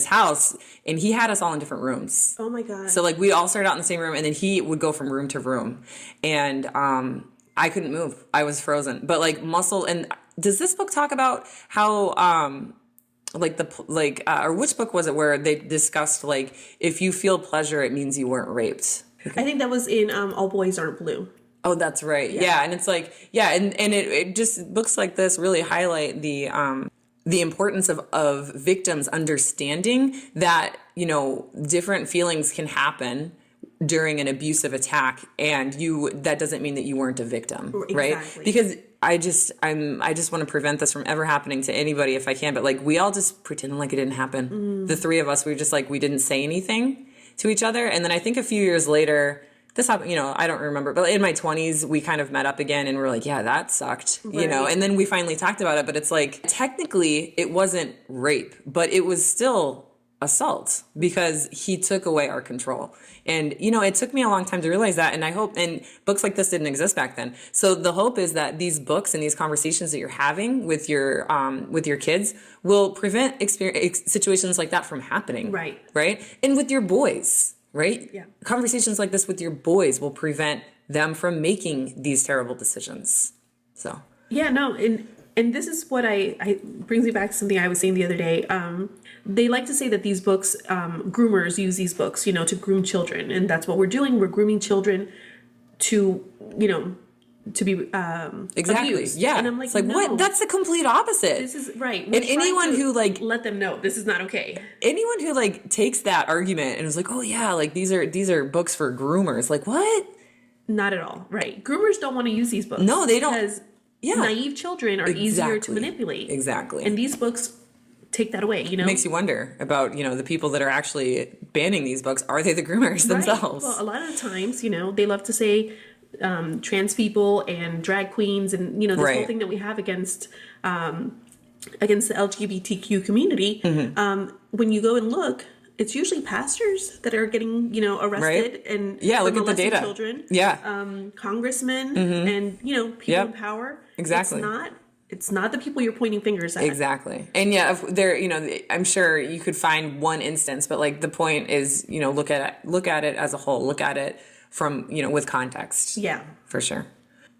house, and he had us all in different rooms. Oh my God. So like we all started out in the same room, and then he would go from room to room, and I couldn't move. I was frozen. But like muscle, and does this book talk about how or which book was it where they discussed like if you feel pleasure, it means you weren't raped? I think that was in All Boys Aren't Blue. Oh, that's right. Yeah, and it's like and it just books like this really highlight the importance of victims understanding that different feelings can happen during an abusive attack, and that doesn't mean that you weren't a victim, right? Exactly. Because I just want to prevent this from ever happening to anybody if I can, but like we all just pretend like it didn't happen. The three of us, we were just like we didn't say anything to each other, and then I think a few years later. This happened, I don't remember, but in my 20s, we kind of met up again and we're like, yeah, that sucked, Right. and then we finally talked about it, but it's like, technically it wasn't rape, but it was still assault because he took away our control. And, it took me a long time to realize that. And I hope, and books like this didn't exist back then. So the hope is that these books and these conversations that you're having with your kids will prevent situations like that from happening. Right. Right. And with your boys. Right? Yeah. Conversations like this with your boys will prevent them from making these terrible decisions. So. Yeah, no, and this is what I brings me back to something I was saying the other day. They like to say that these books, groomers use these books, to groom children, and that's what we're doing. We're grooming children to, to be Exactly. abused. Yeah. And I'm like, it's like, no, what? That's the complete opposite. this is right. And anyone who like let them know this is not okay. anyone who like takes that argument and is like, oh yeah, like these are books for groomers. Like what? Not at all. Right. Groomers don't want to use these books. No, they don't. Because Yeah. naive children are easier to Exactly. manipulate. Exactly. And these books take that away, Makes you wonder about, the people that are actually banning these books. Are they the groomers Right. themselves? Well, a lot of the times, they love to say trans people and drag queens and, this whole Right. thing that we have against against the LGBTQ community, when you go and look, it's usually pastors that are getting, arrested and Yeah, for look at the molesting data. children. Yeah. Congressmen and people in power. Exactly. It's not the people you're pointing fingers at. Exactly. And yeah, if there, I'm sure you could find one instance, but like the point is, look at it as a whole. Look at it from, with context. Yeah. For sure.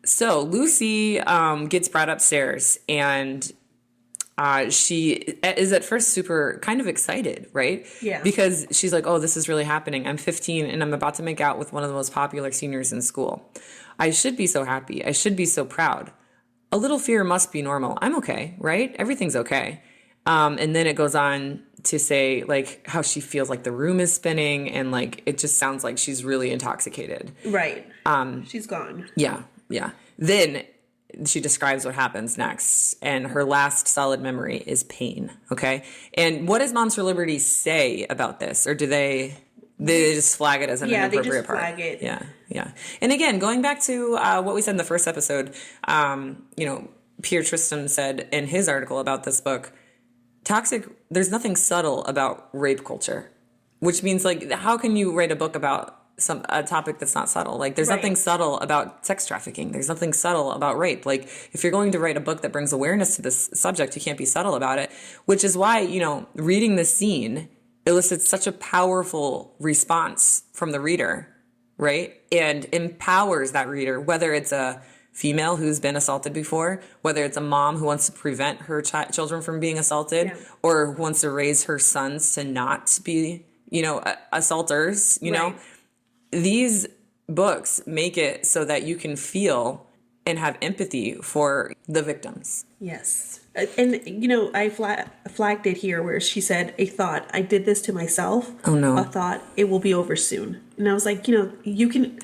So Lucy gets brought upstairs, and she is at first super kind of excited, right? Yeah. Because she's like, oh, this is really happening. I'm 15 and I'm about to make out with one of the most popular seniors in school. I should be so happy. I should be so proud. A little fear must be normal. I'm okay, right? Everything's okay. And then it goes on to say like how she feels like the room is spinning, and like it just sounds like she's really intoxicated. Right. She's gone. Yeah. Then she describes what happens next, and her last solid memory is pain. Okay. And what does Moms for Liberty say about this, or do they just flag it as an inappropriate they just part? flag it. Yeah. And again, going back to what we said in the first episode, Pierre Tristram said in his article about this book, there's nothing subtle about rape culture, which means like, how can you write a book about a topic that's not subtle? Like there's nothing subtle about sex trafficking. There's nothing subtle about rape. Like if you're going to write a book that brings awareness to this subject, you can't be subtle about it, which is why, reading this scene elicits such a powerful response from the reader, right? And empowers that reader, whether it's a female who's been assaulted before, whether it's a mom who wants to prevent her children from being assaulted, or who wants to raise her sons to not be, assaulters, know. These books make it so that you can feel and have empathy for the victims. Yes. And, I flagged it here where she said, a thought, I did this to myself. Oh, no. A thought, it will be over soon. And I was like, you can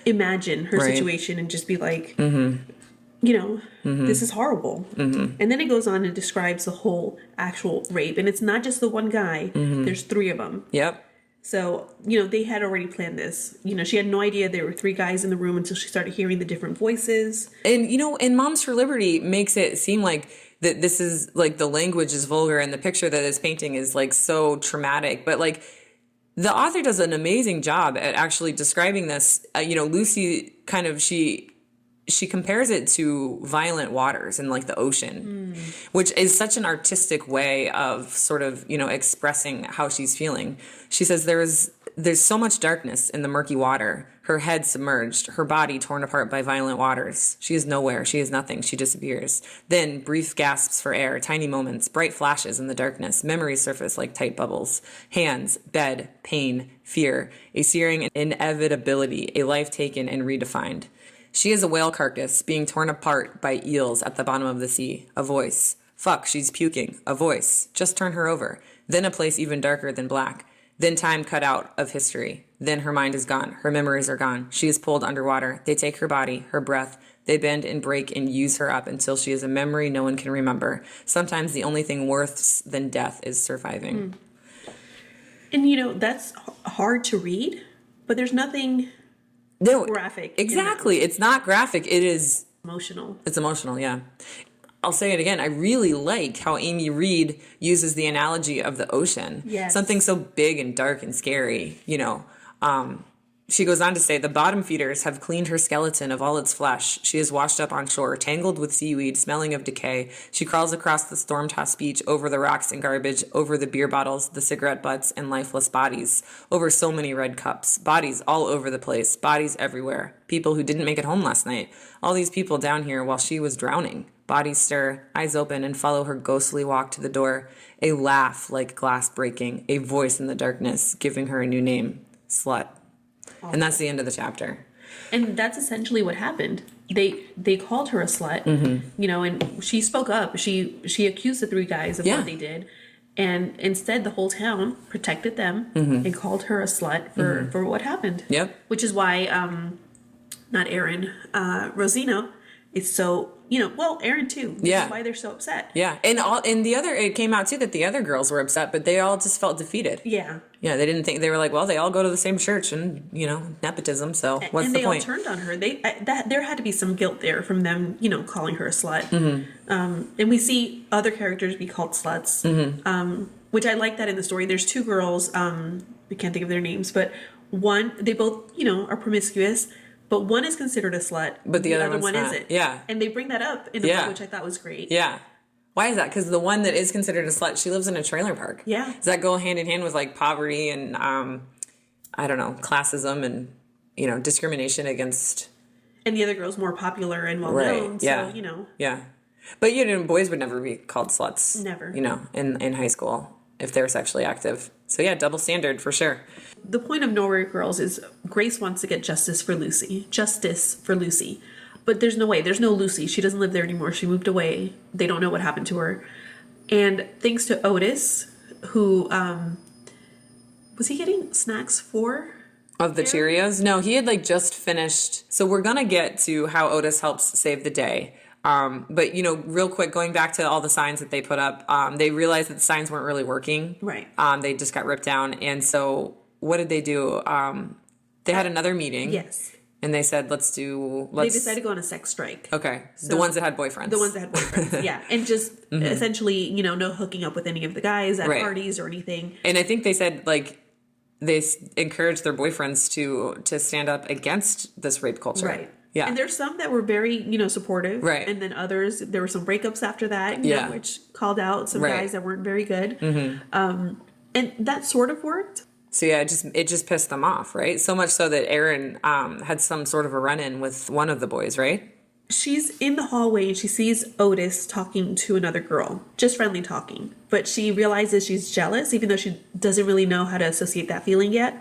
imagine her situation and just be like, this is horrible. And then it goes on and describes the whole actual rape. And it's not just the one guy. There's 3 of them. Yep. So, they had already planned this. She had no idea there were 3 guys in the room until she started hearing the different voices. And, and Moms for Liberty makes it seem like that this is like the language is vulgar and the picture that is painting is like so traumatic. But like the author does an amazing job at actually describing this. Lucy kind of, she compares it to violent waters and like the ocean, which is such an artistic way of sort of, expressing how she's feeling. She says there's so much darkness in the murky water, her head submerged, her body torn apart by violent waters. She is nowhere. She is nothing. She disappears. Then brief gasps for air, tiny moments, bright flashes in the darkness, memories surface like tight bubbles. Hands, bed, pain, fear, a searing inevitability, a life taken and redefined. She is a whale carcass being torn apart by eels at the bottom of the sea. A voice. Fuck, she's puking. A voice. Just turn her over. Then a place even darker than black. Then time cut out of history. Then her mind is gone. Her memories are gone. She is pulled underwater. They take her body, her breath. They bend and break and use her up until she is a memory no one can remember. Sometimes the only thing worse than death is surviving. And that's hard to read, but there's nothing graphic. Exactly. It's not graphic. It is emotional. It's emotional, yeah. I'll say it again. I really like how Amy Reed uses the analogy of the ocean. Yes. Something so big and dark and scary, She goes on to say, the bottom feeders have cleaned her skeleton of all its flesh. She is washed up on shore, tangled with seaweed, smelling of decay. She crawls across the storm-tossed beach, over the rocks and garbage, over the beer bottles, the cigarette butts, and lifeless bodies. Over so many red cups. Bodies all over the place. Bodies everywhere. People who didn't make it home last night. All these people down here while she was drowning. Bodies stir, eyes open, and follow her ghostly walk to the door. A laugh like glass breaking. A voice in the darkness, giving her a new name. Slut. And that's the end of the chapter. And that's essentially what happened. They called her a slut, and she spoke up. She accused the 3 guys of what they did. And instead, the whole town protected them and called her a slut for what happened. Yep. Which is why, not Erin, Rosino is so, well, Aaron too. Which Yeah. is why they're so upset. Yeah. And it came out too that the other girls were upset, but they all just felt defeated. Yeah. Yeah, they didn't think, they were like, well, they all go to the same church and, nepotism, so what's And the they all point? turned on her. There had to be some guilt there from them, calling her a slut. And we see other characters be called sluts, which I like that in the story. There's two girls, we can't think of their names, but one, they both, are promiscuous, but one is considered a slut, But the other one's one not. isn't. Yeah. And they bring that up in the Yeah. book, which I thought was great. Yeah. Why is that? Because the one that is considered a slut, she lives in a trailer park. Yeah. Does that go hand in hand with like poverty and, I don't know, classism and, discrimination against... And the other girl's more popular and well Right. known, Yeah. so, Yeah. But, boys would never be called sluts. Never. In high school if they're sexually active. So, yeah, double standard for sure. The point of Nowhere Girls is Grace wants to get justice for Lucy. But there's no way. There's no Lucy. She doesn't live there anymore. She moved away. They don't know what happened to her. And thanks to Otis, who, was he getting snacks for? Of the Cheerios? No, he had just finished. So we're going to get to how Otis helps save the day. But, real quick, going back to all the signs that they put up, they realized that the signs weren't really working. Right. They just got ripped down. And so what did they do? They had another meeting. Yes. And they said, let's... They decided to go on a sex strike. Okay. The ones that had boyfriends. The ones that had boyfriends, yeah. And just essentially, no hooking up with any of the guys at Right. parties or anything. And I think they said, they encouraged their boyfriends to stand up against this rape culture. Right. Yeah. And there's some that were very, supportive. Right. And then others, there were some breakups after that, Yeah. which called out some Right. guys that weren't very good. And that sort of worked. So yeah, it just pissed them off, right? So much so that Erin had some sort of a run-in with one of the boys, right? She's in the hallway and she sees Otis talking to another girl, just friendly talking. But she realizes she's jealous, even though she doesn't really know how to associate that feeling yet.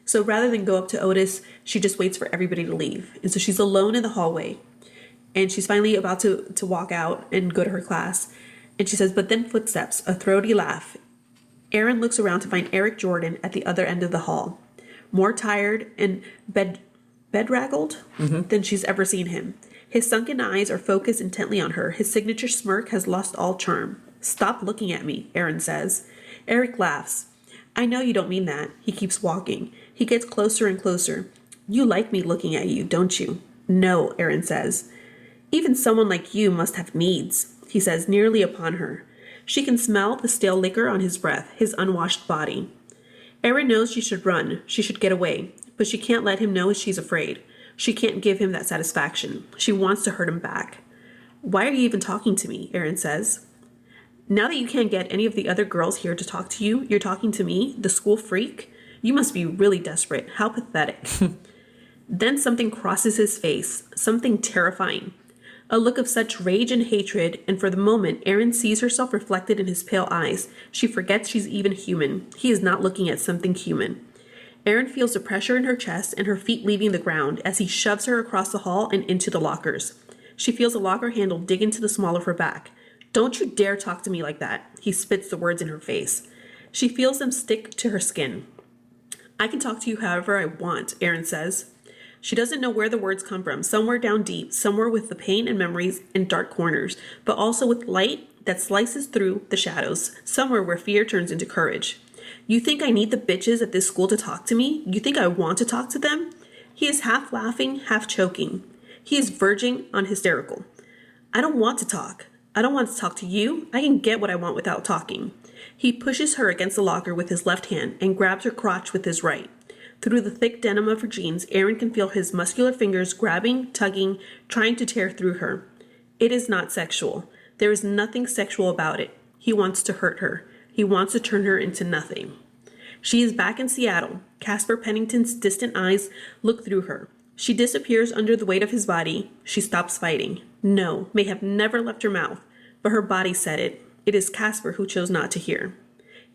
So rather than go up to Otis, she just waits for everybody to leave. And so she's alone in the hallway. And she's finally about to walk out and go to her class. And she says, but then footsteps, a throaty laugh. Erin looks around to find Eric Jordan at the other end of the hall, more tired and bedraggled than she's ever seen him. His sunken eyes are focused intently on her. His signature smirk has lost all charm. Stop looking at me, Erin says. Eric laughs. I know you don't mean that. He keeps walking. He gets closer and closer. You like me looking at you, don't you? No, Erin says. Even someone like you must have needs, he says, nearly upon her. She can smell the stale liquor on his breath, his unwashed body. Erin knows she should run, she should get away, but she can't let him know she's afraid. She can't give him that satisfaction. She wants to hurt him back. Why are you even talking to me? Erin says. Now that you can't get any of the other girls here to talk to you, you're talking to me, the school freak? You must be really desperate. How pathetic. Then something crosses his face, something terrifying. A look of such rage and hatred, and for the moment, Erin sees herself reflected in his pale eyes. She forgets she's even human. He is not looking at something human. Erin feels the pressure in her chest and her feet leaving the ground as he shoves her across the hall and into the lockers. She feels a locker handle dig into the small of her back. Don't you dare talk to me like that. He spits the words in her face. She feels them stick to her skin. I can talk to you however I want, Erin says. She doesn't know where the words come from, somewhere down deep, somewhere with the pain and memories and dark corners, but also with light that slices through the shadows, somewhere where fear turns into courage. You think I need the bitches at this school to talk to me? You think I want to talk to them? He is half laughing, half choking. He is verging on hysterical. I don't want to talk. I don't want to talk to you. I can get what I want without talking. He pushes her against the locker with his left hand and grabs her crotch with his right. Through the thick denim of her jeans, Erin can feel his muscular fingers grabbing, tugging, trying to tear through her. It is not sexual. There is nothing sexual about it. He wants to hurt her. He wants to turn her into nothing. She is back in Seattle. Casper Pennington's distant eyes look through her. She disappears under the weight of his body. She stops fighting. No, may have never left her mouth, but her body said it. It is Casper who chose not to hear.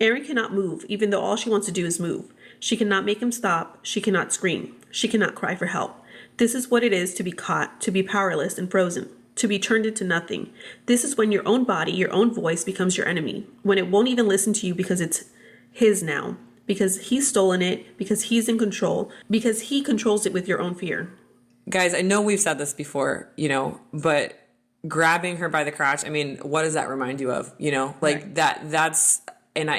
Erin cannot move, even though all she wants to do is move. She cannot make him stop. She cannot scream. She cannot cry for help. This is what it is to be caught, to be powerless and frozen, to be turned into nothing. This is when your own body, your own voice becomes your enemy, when it won't even listen to you because it's his now, because he's stolen it, because he's in control, because he controls it with your own fear. guys, I know we've said this before, but grabbing her by the crotch, I mean, what does that remind you of? Like Right. that's, and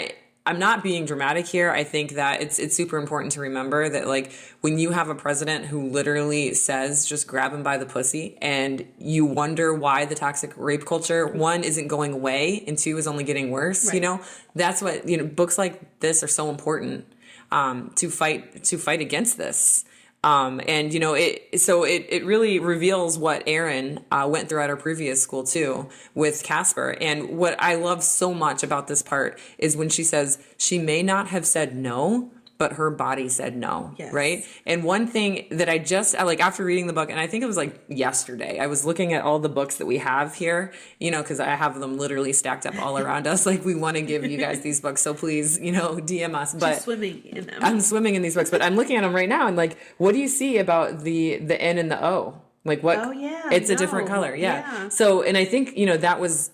I'm not being dramatic here. I think that it's super important to remember that, like, when you have a president who literally says just grab him by the pussy, and you wonder why the toxic rape culture, one, isn't going away, and two, is only getting worse. Right. That's what, books like this are so important, to fight against this. And it really reveals what Erin went through at her previous school too with Casper. And what I love so much about this part is when she says she may not have said no, but her body said no. Yes. Right. And one thing that I like after reading the book, and I think it was like yesterday, I was looking at all the books that we have here, because I have them literally stacked up all around us. Like, we want to give you guys these books. So please, DM us. But She's swimming in them. I'm swimming in these books, but I'm looking at them right now, and like, what do you see about the N and the O? Like, what? Oh, yeah, it's a different color. Yeah. So, and I think that was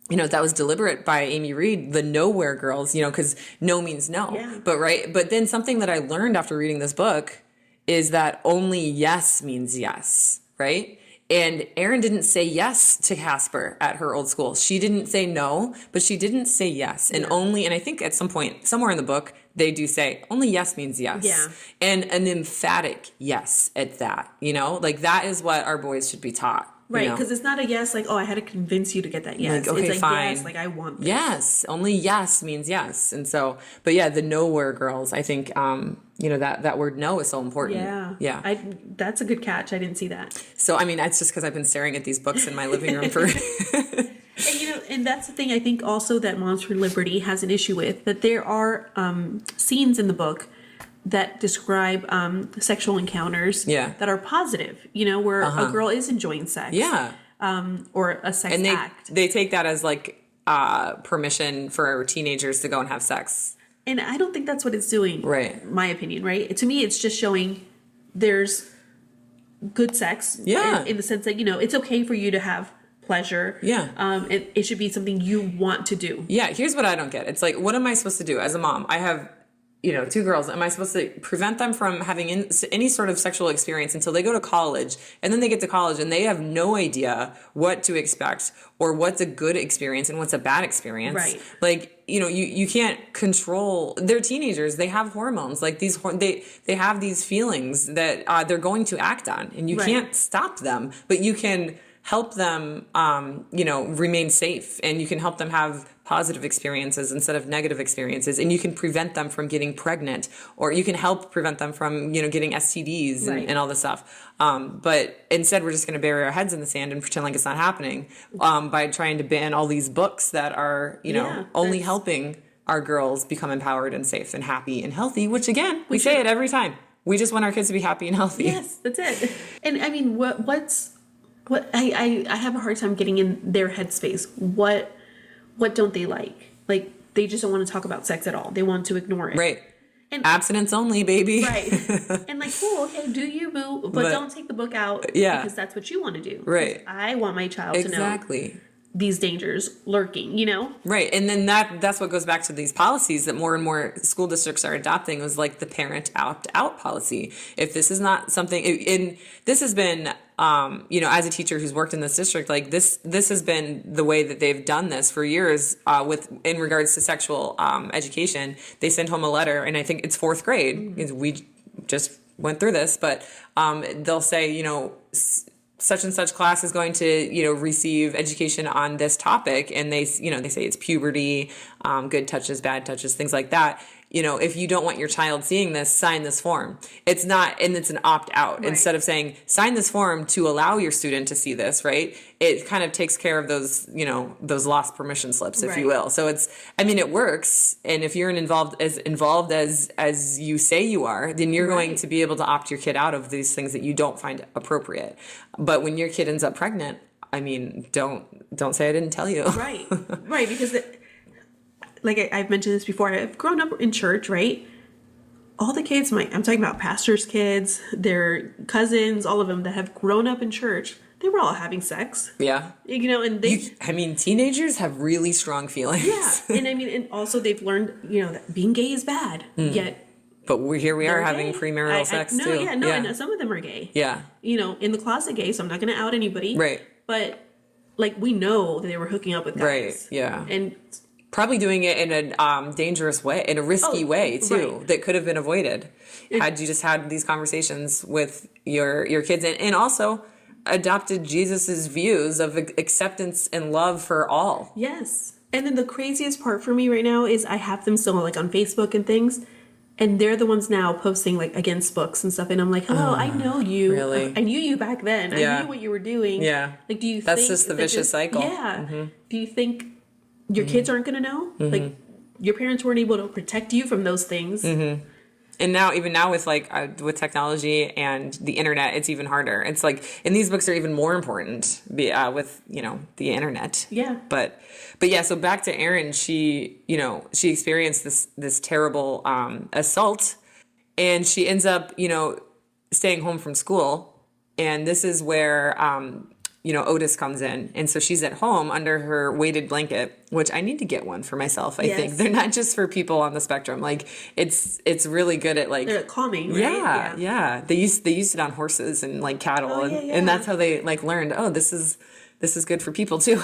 that was deliberate by Amy Reed, the Nowhere Girls, because no means no. Yeah. But then something that I learned after reading this book is that only yes means yes, right? And Erin didn't say yes to Casper at her old school. She didn't say no, but she didn't say yes. And and I think at some point, somewhere in the book, they do say only yes means yes. Yeah. And an emphatic yes at that, like that is what our boys should be taught. Right, because it's not a yes, like, oh, I had to convince you to get that yes. Like, okay, it's a fine. yes, like, I want this. Yes, only yes means yes. And so, but yeah, the Nowhere Girls, I think, that word no is so important. Yeah. That's a good catch. I didn't see that. So, I mean, it's just because I've been staring at these books in my living room for... And that's the thing I think also that Moms for Liberty has an issue with, that there are scenes in the book that describe sexual encounters that are positive, where a girl is enjoying sex. Yeah. Or a sex And act. they take that as like permission for teenagers to go and have sex. And I don't think that's what it's doing. Right. My opinion, right? To me, it's just showing there's good sex. Yeah. In the sense that, it's okay for you to have pleasure. Yeah. It should be something you want to do. Yeah. Here's what I don't get. It's like, what am I supposed to do as a mom? I have, two girls. Am I supposed to prevent them from having any sort of sexual experience until they go to college? And then they get to college and they have no idea what to expect or what's a good experience and what's a bad experience. Right. Like, you can't control. They're teenagers. They have hormones. Like they have these feelings that they're going to act on, and you can't stop them, but you can help them, remain safe, and you can help them have positive experiences instead of negative experiences, and you can prevent them from getting pregnant, or you can help prevent them from, getting STDs and all this stuff. But instead, we're just going to bury our heads in the sand and pretend like it's not happening by trying to ban all these books that are, only helping our girls become empowered and safe and happy and healthy, which again, we say it every time. We just want our kids to be happy and healthy. Yes, that's it. And I mean, what I have a hard time getting in their headspace. What don't they like? Like, they just don't want to talk about sex at all. They want to ignore it. Right. And abstinence only, baby. Right. And like, cool, okay, do you, boo, but don't take the book out because that's what you want to do. Right. I want my child to know these dangers lurking, Right. And then that's what goes back to these policies that more and more school districts are adopting, was like the parent opt-out policy. If this is not something, and this has been, as a teacher who's worked in this district, like this has been the way that they've done this for years in regards to sexual education. They send home a letter, and I think it's fourth grade. Mm-hmm. We just went through this, but they'll say, such and such class is going to, receive education on this topic. And they say it's puberty, good touches, bad touches, things like that. If you don't want your child seeing this, sign this form. It's not, and it's an opt out. Right. Instead of saying, sign this form to allow your student to see this, right? It kind of takes care of those, those lost permission slips, if you will. So it works. And if you're involved as you say you are, then you're going to be able to opt your kid out of these things that you don't find appropriate. But when your kid ends up pregnant, don't say I didn't tell you. Right. Right. Because like I've mentioned this before, I've grown up in church, right? All the kids, I'm talking about pastors' kids, their cousins, all of them that have grown up in church, they were all having sex. Yeah. And teenagers have really strong feelings. Yeah. And also they've learned, that being gay is bad. Yet, But here we are they're having gay. premarital sex no, too. Yeah, no, and some of them are gay. Yeah. You know, in the closet gay, so I'm not going to out anybody. Right. But, like, we know that they were hooking up with guys. Right, yeah. And probably doing it in a dangerous way, in a risky way too, right. that could have been avoided had you just had these conversations with your kids, and also adopted Jesus's views of acceptance and love for all. Yes. And then the craziest part for me right now is I have them still like on Facebook and things, and they're the ones now posting like against books and stuff, and I'm like, hello, I know you. Really? I knew you back then. Yeah. I knew what you were doing. Yeah. Like, do you That's think just the that vicious cycle. Yeah. Do you think your kids aren't going to know? Like, your parents weren't able to protect you from those things. And now, even now with with technology and the internet, it's even harder. It's like, and these books are even more important with, the internet. Yeah. But yeah, so back to Erin, she experienced this terrible assault, and she ends up, staying home from school. And this is where, Otis comes in. And so she's at home under her weighted blanket, which I need to get one for myself. I think they're not just for people on the spectrum. Like, it's really good at like, they're calming, right? Yeah. They used it on horses and like cattle. And that's how they like learned, oh, this is good for people too.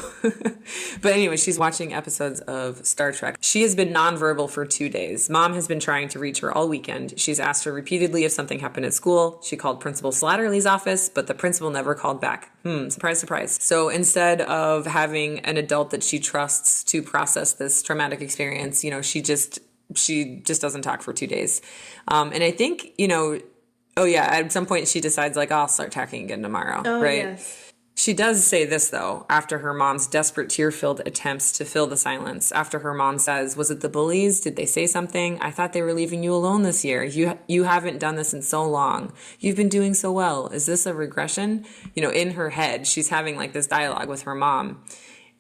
But anyway, she's watching episodes of Star Trek. She has been nonverbal for 2 days. Mom has been trying to reach her all weekend. She's asked her repeatedly if something happened at school. She called Principal Slatterly's office, but the principal never called back. Surprise, surprise. So instead of having an adult that she trusts to process this traumatic experience, she just doesn't talk for 2 days. And I think, at some point she decides like, I'll start talking again tomorrow. Oh, right? yes. She does say this, though, after her mom's desperate tear-filled attempts to fill the silence. After her mom says, was it the bullies? Did they say something? I thought they were leaving you alone this year. You haven't done this in so long. You've been doing so well. Is this a regression? In her head, she's having like this dialogue with her mom.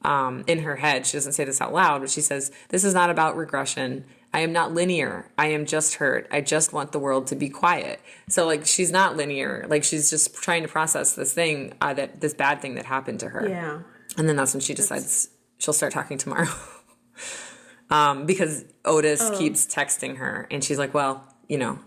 In her head, she doesn't say this out loud, but she says, this is not about regression. I am not linear. I am just hurt. I just want the world to be quiet. So like, she's not linear. Like, she's just trying to process this thing, this bad thing that happened to her. Yeah. And then that's when she decides she'll start talking tomorrow. Because Otis keeps texting her, and she's like, well,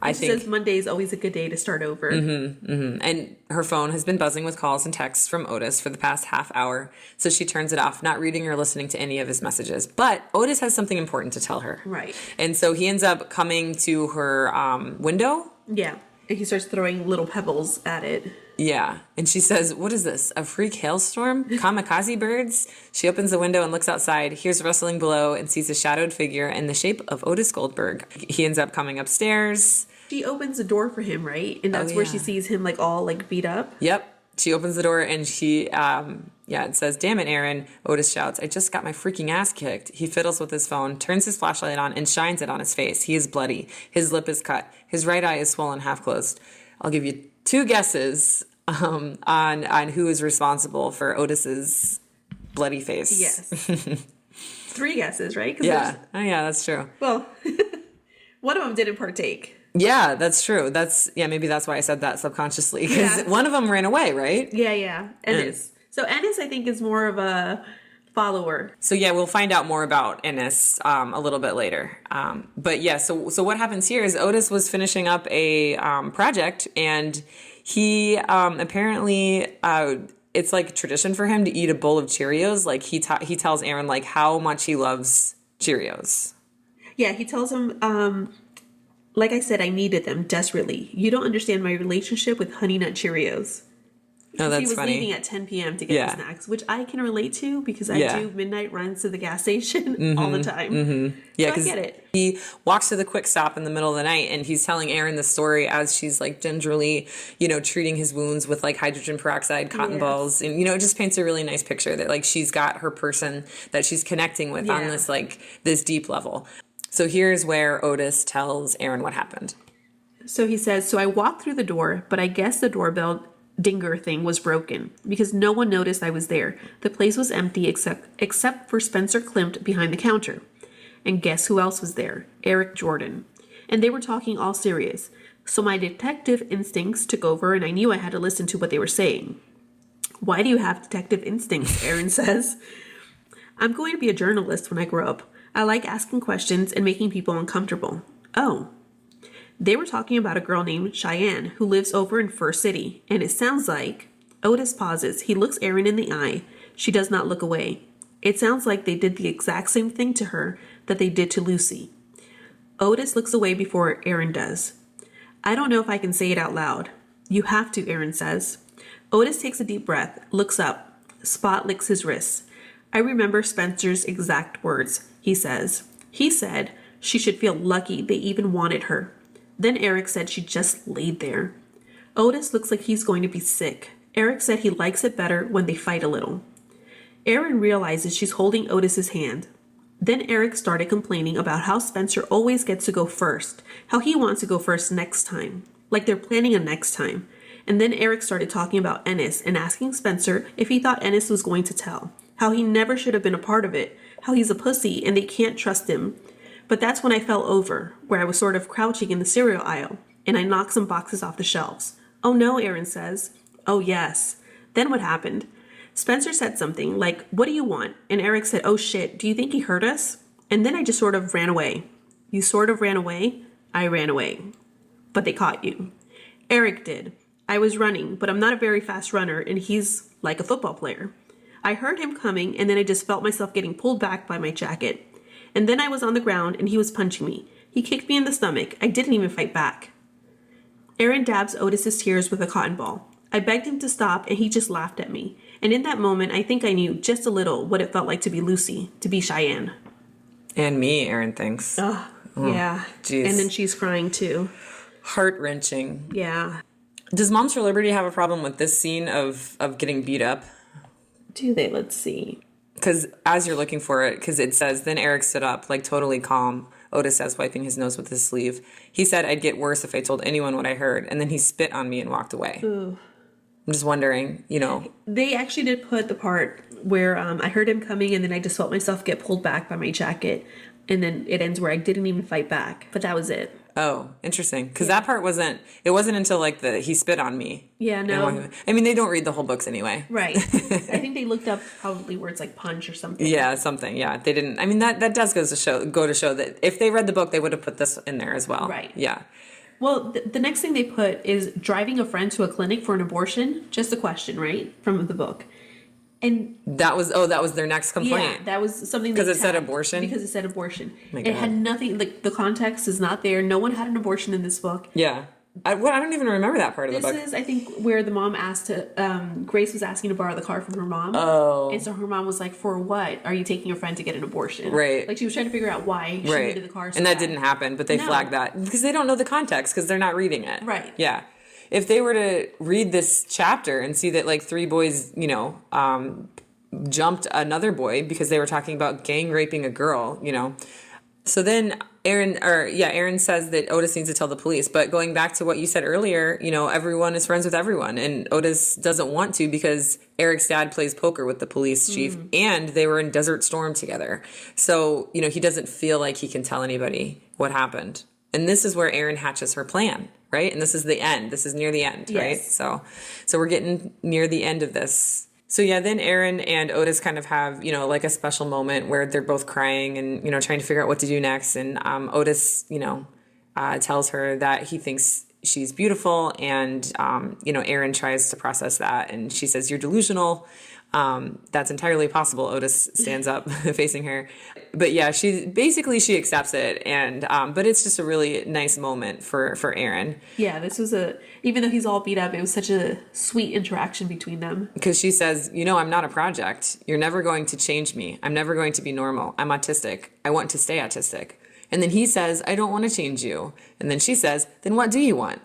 I think... She says Monday is always a good day to start over. And her phone has been buzzing with calls and texts from Otis for the past half hour. So she turns it off, not reading or listening to any of his messages. But Otis has something important to tell her. Right. And so he ends up coming to her window. Yeah. And he starts throwing little pebbles at it. Yeah. And she says, what is this? A freak hailstorm? Kamikaze birds? She opens the window and looks outside, hears rustling below, and sees a shadowed figure in the shape of Otis Goldberg. He ends up coming upstairs. She opens the door for him, right? And that's where she sees him like all like beat up. Yep. She opens the door and she, it says, damn it, Erin. Otis shouts, I just got my freaking ass kicked. He fiddles with his phone, turns his flashlight on, and shines it on his face. He is bloody. His lip is cut. His right eye is swollen, half closed. I'll give you 2 guesses on who is responsible for Otis's bloody face. Yes. 3 guesses, right? Yeah. Oh, yeah, that's true. Well, one of them didn't partake. Yeah, that's true. Maybe that's why I said that subconsciously, because one of them ran away, right? Yeah. Ennis. So Ennis, I think, is more of a follower. So yeah, we'll find out more about Ennis a little bit later. But yeah, so what happens here is Otis was finishing up a project, and he apparently it's like tradition for him to eat a bowl of Cheerios. Like he tells Erin like how much he loves Cheerios. Yeah, he tells him, like I said, I needed them desperately. You don't understand my relationship with Honey Nut Cheerios. Oh, that's he was funny. leaving at 10 p.m. to get the snacks, which I can relate to because I do midnight runs to the gas station all the time. Yeah, so I get it. He walks to the quick stop in the middle of the night, and he's telling Erin the story as she's like gingerly, treating his wounds with like hydrogen peroxide, cotton balls, and it just paints a really nice picture that like she's got her person that she's connecting with on this like this deep level. So here's where Otis tells Erin what happened. So he says, so I walked through the door, but I guess the doorbell dinger thing was broken because no one noticed I was there. The place was empty except for Spencer Klimt behind the counter. And guess who else was there? Eric Jordan. And they were talking all serious. So my detective instincts took over, and I knew I had to listen to what they were saying. Why do you have detective instincts? Erin says. I'm going to be a journalist when I grow up. I like asking questions and making people uncomfortable. Oh. They were talking about a girl named Cheyenne who lives over in Fur City, and it sounds like Otis pauses. He looks Erin in the eye. She does not look away. It sounds like they did the exact same thing to her that they did to Lucy. Otis looks away before Erin does. I don't know if I can say it out loud. You have to, Erin says. Otis takes a deep breath, looks up. Spot licks his wrists. I remember Spencer's exact words. He says, he said she should feel lucky they even wanted her. Then Eric said she just laid there. Otis looks like he's going to be sick. Eric said he likes it better when they fight a little. Erin realizes she's holding Otis's hand. Then Eric started complaining about how Spencer always gets to go first, how he wants to go first next time, like they're planning a next time. And then Eric started talking about Ennis and asking Spencer if he thought Ennis was going to tell, how he never should have been a part of it, how he's a pussy and they can't trust him. But that's when I fell over, where I was sort of crouching in the cereal aisle, and I knocked some boxes off the shelves. Oh no, Erin says. Oh yes. Then what happened? Spencer said something like, what do you want? And Eric said, oh shit, do you think he hurt us? And then I just sort of ran away. You sort of ran away? I ran away. But they caught you. Eric did. I was running, but I'm not a very fast runner, and he's like a football player. I heard him coming, and then I just felt myself getting pulled back by my jacket. And then I was on the ground, and he was punching me. He kicked me in the stomach. I didn't even fight back. Erin dabs Otis's tears with a cotton ball. I begged him to stop, and he just laughed at me. And in that moment, I think I knew just a little what it felt like to be Lucy, to be Cheyenne. And me, Erin thinks. Oh, yeah. Jeez. And then she's crying too. Heart-wrenching. Yeah. Does Moms for Liberty have a problem with this scene of getting beat up? Do they? Let's see. Because as you're looking for it, because it says, then Eric stood up, like totally calm. Otis says, wiping his nose with his sleeve. He said, I'd get worse if I told anyone what I heard. And then he spit on me and walked away. Ooh. I'm just wondering, you know. They actually did put the part where I heard him coming and then I just felt myself get pulled back by my jacket. And then it ends where I didn't even fight back. But that was it. Oh, interesting. Because that part wasn't until like he spit on me. Yeah, no. I mean, they don't read the whole books anyway. Right. I think they looked up probably words like punch or something. Yeah, something. Yeah, they didn't. I mean, that does go to show that if they read the book, they would have put this in there as well. Right. Yeah. Well, the next thing they put is driving a friend to a clinic for an abortion. Just a question, right? From the book. And that was their next complaint. Yeah, that was something because it said abortion. Because it said abortion. My it God. had nothing. Like the context is not there. No one had an abortion in this book. Yeah, I don't even remember that part of the book. This is, I think, where the mom asked to. Grace was asking to borrow the car from her mom. Oh, and so her mom was like, "For what are you taking a friend to get an abortion?" Right. Like she was trying to figure out why she needed the car. So and that bad. didn't happen, but they flagged that because they don't know the context because they're not reading it. Right. Yeah. If they were to read this chapter and see that like 3 boys, jumped another boy because they were talking about gang raping a girl, So then Erin says that Otis needs to tell the police. But going back to what you said earlier, everyone is friends with everyone. And Otis doesn't want to because Eric's dad plays poker with the police chief and they were in Desert Storm together. So, he doesn't feel like he can tell anybody what happened. And this is where Erin hatches her plan, right? And this is the end. This is near the end, yes. Right? So we're getting near the end of this. So yeah, then Erin and Otis kind of have, like a special moment where they're both crying and, trying to figure out what to do next. And Otis, tells her that he thinks she's beautiful. And, Erin tries to process that. And she says, you're delusional. That's entirely possible. Otis stands up facing her. But yeah, she accepts it. And, but it's just a really nice moment for Erin. Yeah, this was even though he's all beat up, it was such a sweet interaction between them. Because she says, I'm not a project. You're never going to change me. I'm never going to be normal. I'm autistic. I want to stay autistic. And then he says, I don't want to change you. And then she says, then what do you want?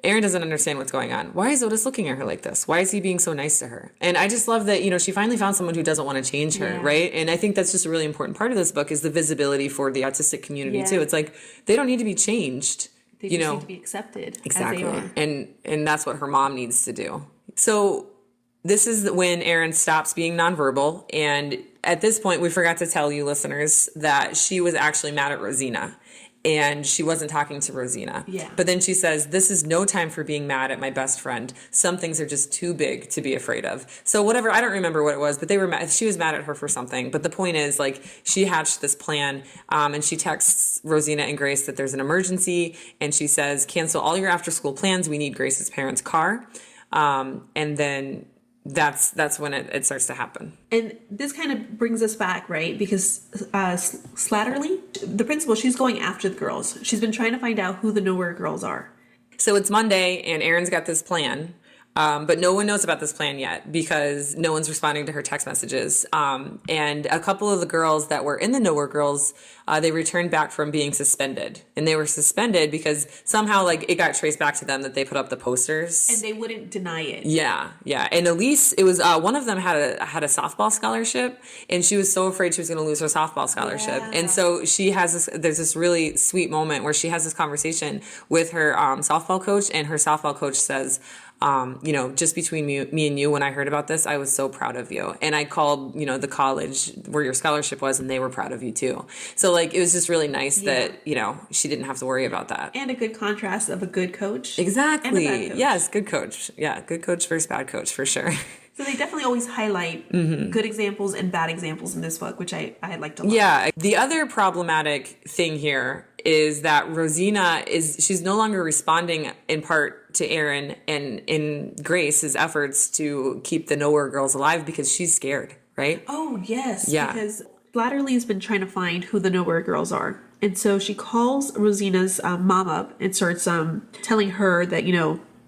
Erin doesn't understand what's going on. Why is Otis looking at her like this? Why is he being so nice to her? And I just love that, she finally found someone who doesn't want to change her, Yeah. right? And I think that's just a really important part of this book is the visibility for the autistic community too. It's like, they don't need to be changed. They just need to be accepted Exactly. as they are. And that's what her mom needs to do. So this is when Erin stops being nonverbal. And at this point, we forgot to tell you listeners that she was actually mad at Rosina. and she wasn't talking to Rosina. Yeah. But then she says, this is no time for being mad at my best friend. Some things are just too big to be afraid of. So whatever, I don't remember what it was, but they were mad. She was mad at her for something. But the point is, like, she hatched this plan, and she texts Rosina and Grace that there's an emergency, and she says, cancel all your after school plans. We need Grace's parents' car. And then that's when it starts to happen. And this kind of brings us back, right? Because Slattery, the principal, she's going after the girls. She's been trying to find out who the Nowhere Girls are. So it's Monday, and Erin's got this plan, but no one knows about this plan yet because no one's responding to her text messages. And a couple of the girls that were in the Nowhere Girls, they returned back from being suspended. And they were suspended because somehow, like, it got traced back to them that they put up the posters. And they wouldn't deny it. Yeah. And Elise, it was one of them had a softball scholarship, and she was so afraid she was going to lose her softball scholarship. Yeah. And so she has there's this really sweet moment where she has this conversation with her softball coach, and her softball coach says, just between me and you, when I heard about this, I was so proud of you. And I called, the college where your scholarship was, and they were proud of you too. So, like, it was just really nice that, she didn't have to worry about that. And a good contrast of a good coach. Exactly. And a bad coach. Yes, good coach. Yeah, good coach versus bad coach for sure. So they definitely always highlight good examples and bad examples in this book, which I liked a lot. Yeah. The other problematic thing here is that Rosina she's no longer responding in part to Erin and in Grace's efforts to keep the Nowhere Girls alive because she's scared, right? Oh, yes. Yeah. Because Slattery's been trying to find who the Nowhere Girls are. And so she calls Rosina's mom up and starts telling her that,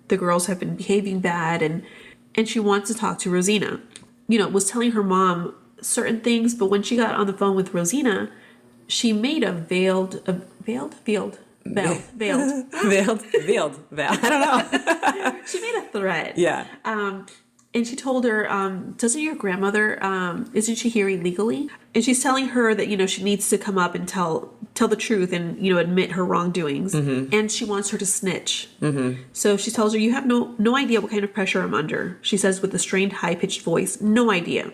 the girls have been behaving bad and she wants to talk to Rosina. Was telling her mom certain things, but when she got on the phone with Rosina, she made a veiled. Veiled. I don't know. She made a threat. Yeah. And she told her, doesn't your grandmother, isn't she here illegally? And she's telling her that, she needs to come up and tell the truth and, admit her wrongdoings. Mm-hmm. And she wants her to snitch. Mm-hmm. So she tells her, you have no idea what kind of pressure I'm under. She says with a strained, high-pitched voice, no idea.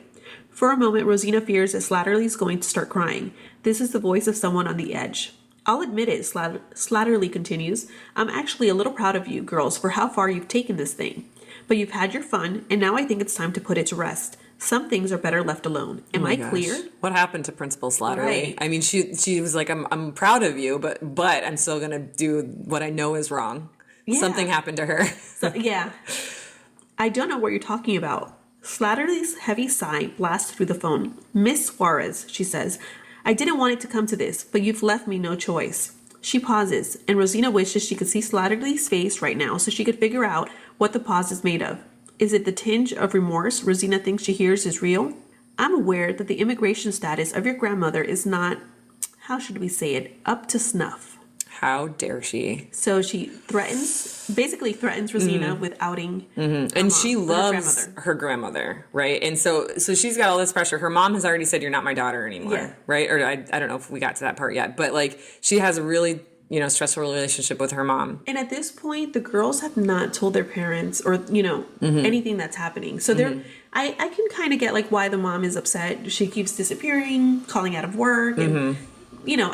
For a moment, Rosina fears that Slattery's going to start crying. This is the voice of someone on the edge. I'll admit it, Slattery continues. I'm actually a little proud of you, girls, for how far you've taken this thing. But you've had your fun, and now I think it's time to put it to rest. Some things are better left alone. Am I clear? What happened to Principal Slattery? Right. I mean, she was like, I'm proud of you, but I'm still gonna do what I know is wrong. Yeah. Something happened to her. So, yeah. I don't know what you're talking about. Slattery's heavy sigh blasts through the phone. Miss Suarez, she says, I didn't want it to come to this, but you've left me no choice. She pauses, and Rosina wishes she could see Slattery's face right now so she could figure out what the pause is made of. Is it the tinge of remorse Rosina thinks she hears is real? I'm aware that the immigration status of your grandmother is not, how should we say it, up to snuff. How dare she? So she basically threatens Rosina with outing. Mm-hmm. And she loves her grandmother, right? And so she's got all this pressure. Her mom has already said, you're not my daughter anymore, right? Or I don't know if we got to that part yet, but like she has a really stressful relationship with her mom. And at this point, the girls have not told their parents or, anything that's happening. So I can kind of get like why the mom is upset. She keeps disappearing, calling out of work and,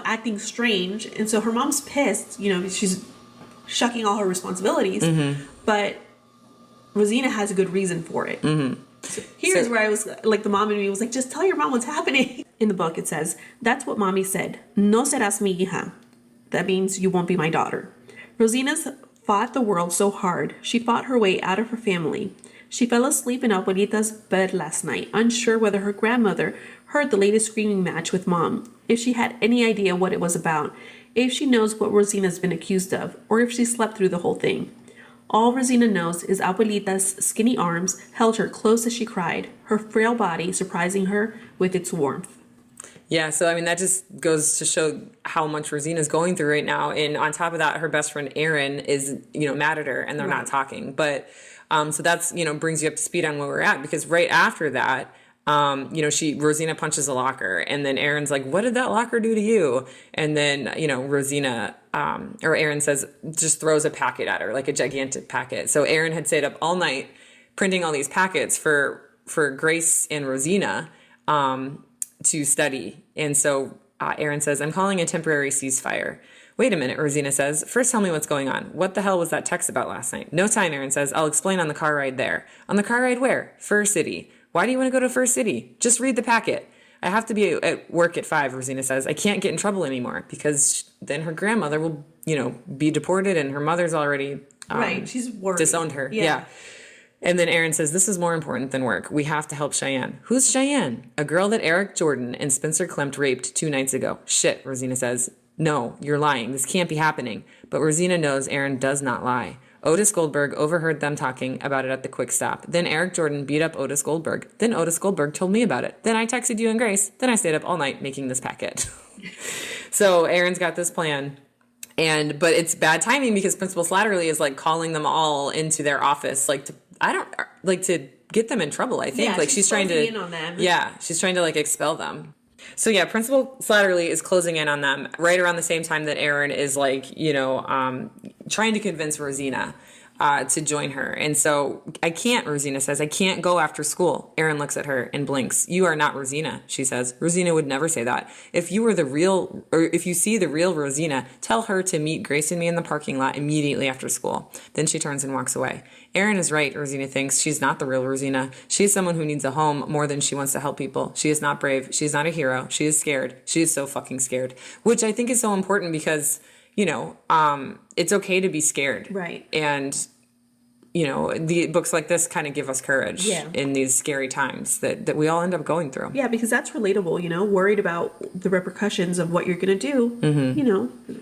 acting strange. And so her mom's pissed, she's shucking all her responsibilities, but Rosina has a good reason for it. Mm-hmm. So here's where I was like, the mom in me was like, just tell your mom what's happening. In the book, it says, that's what mommy said. No serás mi hija. That means you won't be my daughter. Rosina's fought the world so hard. She fought her way out of her family. She fell asleep in Abuelita's bed last night, unsure whether her grandmother heard the latest screaming match with mom, if she had any idea what it was about, if she knows what Rosina's been accused of, or if she slept through the whole thing. All Rosina knows is Abuelita's skinny arms held her close as she cried, her frail body surprising her with its warmth. Yeah, so I mean that just goes to show how much Rosina's going through right now, and on top of that, her best friend Erin is mad at her, and they're not talking. But so that's brings you up to speed on where we're at, because right after that, Rosina punches a locker, and then Erin's like, "What did that locker do to you?" And then Rosina or Erin says, just throws a packet at her, like a gigantic packet. So Erin had stayed up all night printing all these packets for Grace and Rosina to study. And so Erin says, I'm calling a temporary ceasefire. Wait a minute, Rosina says. First tell me what's going on. What the hell was that text about last night? No time, Aaron says. I'll explain on the car ride there. On the car ride where? Fur City. Why do you want to go to Fur City? Just read the packet. I have to be at work at 5, Rosina says. I can't get in trouble anymore because then her grandmother will, be deported and her mother's already right. She's worried. Disowned her. Yeah. And then Aaron says, this is more important than work. We have to help Cheyenne. Who's Cheyenne? A girl that Eric Jordan and Spencer Klimt raped 2 nights ago. Shit, Rosina says. No, you're lying. This can't be happening. But Rosina knows Aaron does not lie. Otis Goldberg overheard them talking about it at the Quick Stop. Then Eric Jordan beat up Otis Goldberg. Then Otis Goldberg told me about it. Then I texted you and Grace. Then I stayed up all night making this packet. So Aaron's got this plan. But it's bad timing because Principal Slattery is like calling them all into their office, to get them in trouble. I think she's trying to in on them. Yeah, she's trying to expel them. So yeah, Principal Slattery is closing in on them right around the same time that Aaron is trying to convince Rosina to join her. And so I can't, Rosina says, I can't go after school. Aaron looks at her and blinks. You are not Rosina, she says. Rosina would never say that. If you see the real Rosina, tell her to meet Grace and me in the parking lot immediately after school. Then she turns and walks away. Aaron is right, Rosina thinks. She's not the real Rosina. She's someone who needs a home more than she wants to help people. She is not brave. She is not a hero. She is scared. She is so fucking scared. Which I think is so important because it's okay to be scared. Right. And, the books like this kind of give us courage in these scary times that we all end up going through. Yeah, because that's relatable, worried about the repercussions of what you're going to do. Mm-hmm.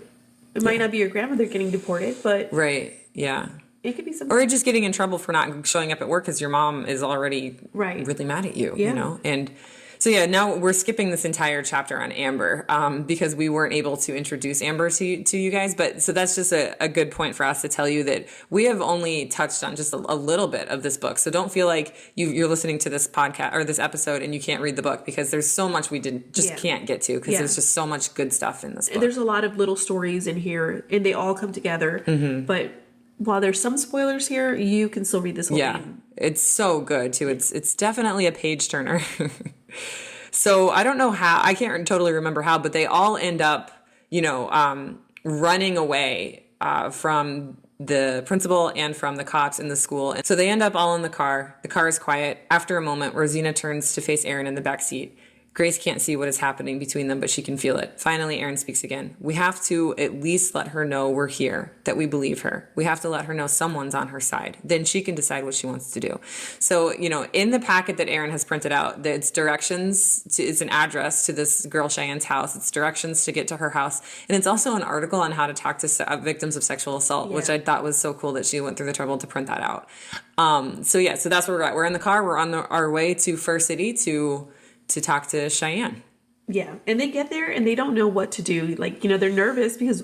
It might not be your grandmother getting deported, but... Right, yeah. It could be something... Or just getting in trouble for not showing up at work because your mom is already really mad at you, And... So yeah, now we're skipping this entire chapter on Amber because we weren't able to introduce Amber to you guys. But so that's just a good point for us to tell you that we have only touched on just a little bit of this book. So don't feel like you're listening to this podcast or this episode and you can't read the book because there's so much we can't get to because there's just so much good stuff in this book. There's a lot of little stories in here and they all come together. Mm-hmm. But while there's some spoilers here, you can still read this whole thing. It's so good too. It's definitely a page turner. So I don't know how, I can't totally remember how, but they all end up, running away from the principal and from the cops in the school. And so they end up all in the car. The car is quiet. After a moment, Rosina turns to face Aaron in the back seat. Grace can't see what is happening between them, but she can feel it. Finally, Aaron speaks again. We have to at least let her know we're here, that we believe her. We have to let her know someone's on her side. Then she can decide what she wants to do. So, in the packet that Aaron has printed out, it's directions, it's an address to this girl Cheyenne's house. It's directions to get to her house. And it's also an article on how to talk to victims of sexual assault, which I thought was so cool that she went through the trouble to print that out. So that's where we're at. We're in the car. We're on our way to Fur City to talk to Cheyenne. Yeah. And they get there and they don't know what to do. They're nervous because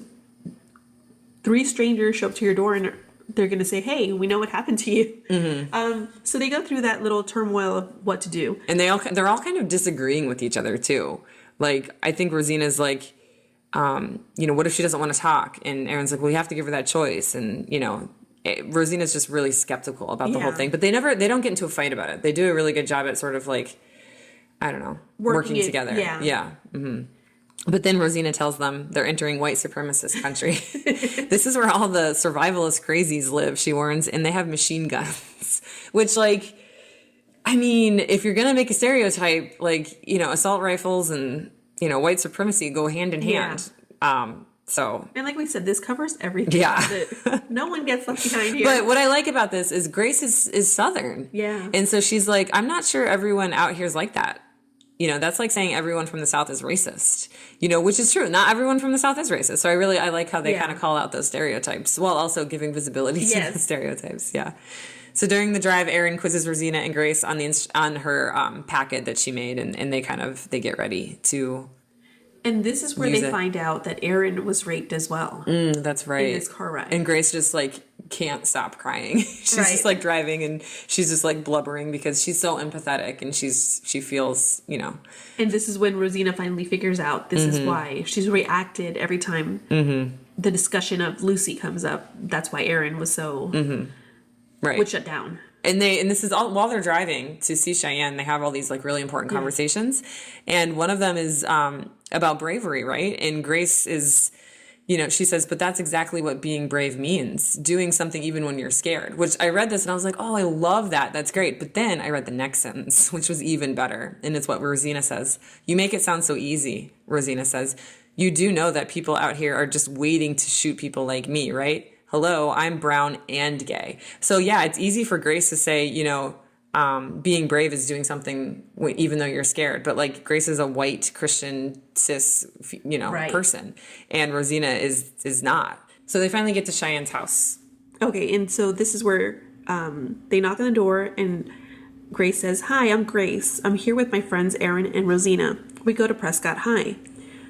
3 strangers show up to your door and they're going to say, hey, we know what happened to you. Mm-hmm. So they go through that little turmoil of what to do. And they're all kind of disagreeing with each other too. I think Rosina's what if she doesn't want to talk? And Aaron's like, well, you have to give her that choice. And, Rosina's just really skeptical about the whole thing, but they don't get into a fight about it. They do a really good job at sort of I don't know, working together. Yeah. Yeah. Mm-hmm. But then Rosina tells them they're entering white supremacist country. This is where all the survivalist crazies live, she warns, and they have machine guns. Which, if you're going to make a stereotype, assault rifles and, white supremacy go hand in hand. And like we said, this covers everything. Yeah. No one gets left behind here. But what I like about this is Grace is Southern. Yeah. And so she's like, I'm not sure everyone out here is like that. That's like saying everyone from the South is racist, which is true. Not everyone from the South is racist. So I like how they kind of call out those stereotypes while also giving visibility to those stereotypes. Yeah. So during the drive, Aaron quizzes Rosina and Grace on her packet that she made, and they get ready to. And this is where they find out that Aaron was raped as well. That's right. In this car ride. And Grace just can't stop crying. She's just driving and she's just blubbering because she's so empathetic and she feels, And this is when Rosina finally figures out this is why she's reacted every time the discussion of Lucy comes up. That's why Aaron was so would shut down. And this is all while they're driving to see Cheyenne. They have all these really important conversations, and one of them is about bravery, right? And Grace is, she says, but that's exactly what being brave means. Doing something even when you're scared, which I read this and I was like, oh, I love that. That's great. But then I read the next sentence, which was even better. And it's what Rosina says. You make it sound so easy, Rosina says. You do know that people out here are just waiting to shoot people like me, right? Hello, I'm brown and gay. So yeah, it's easy for Grace to say, being brave is doing something even though you're scared. But like Grace is a white Christian cis, Right. person, and Rosina is not. So they finally get to Cheyenne's house. Okay, and so this is where they knock on the door, and Grace says, "Hi, I'm Grace. I'm here with my friends Aaron and Rosina. We go to Prescott High."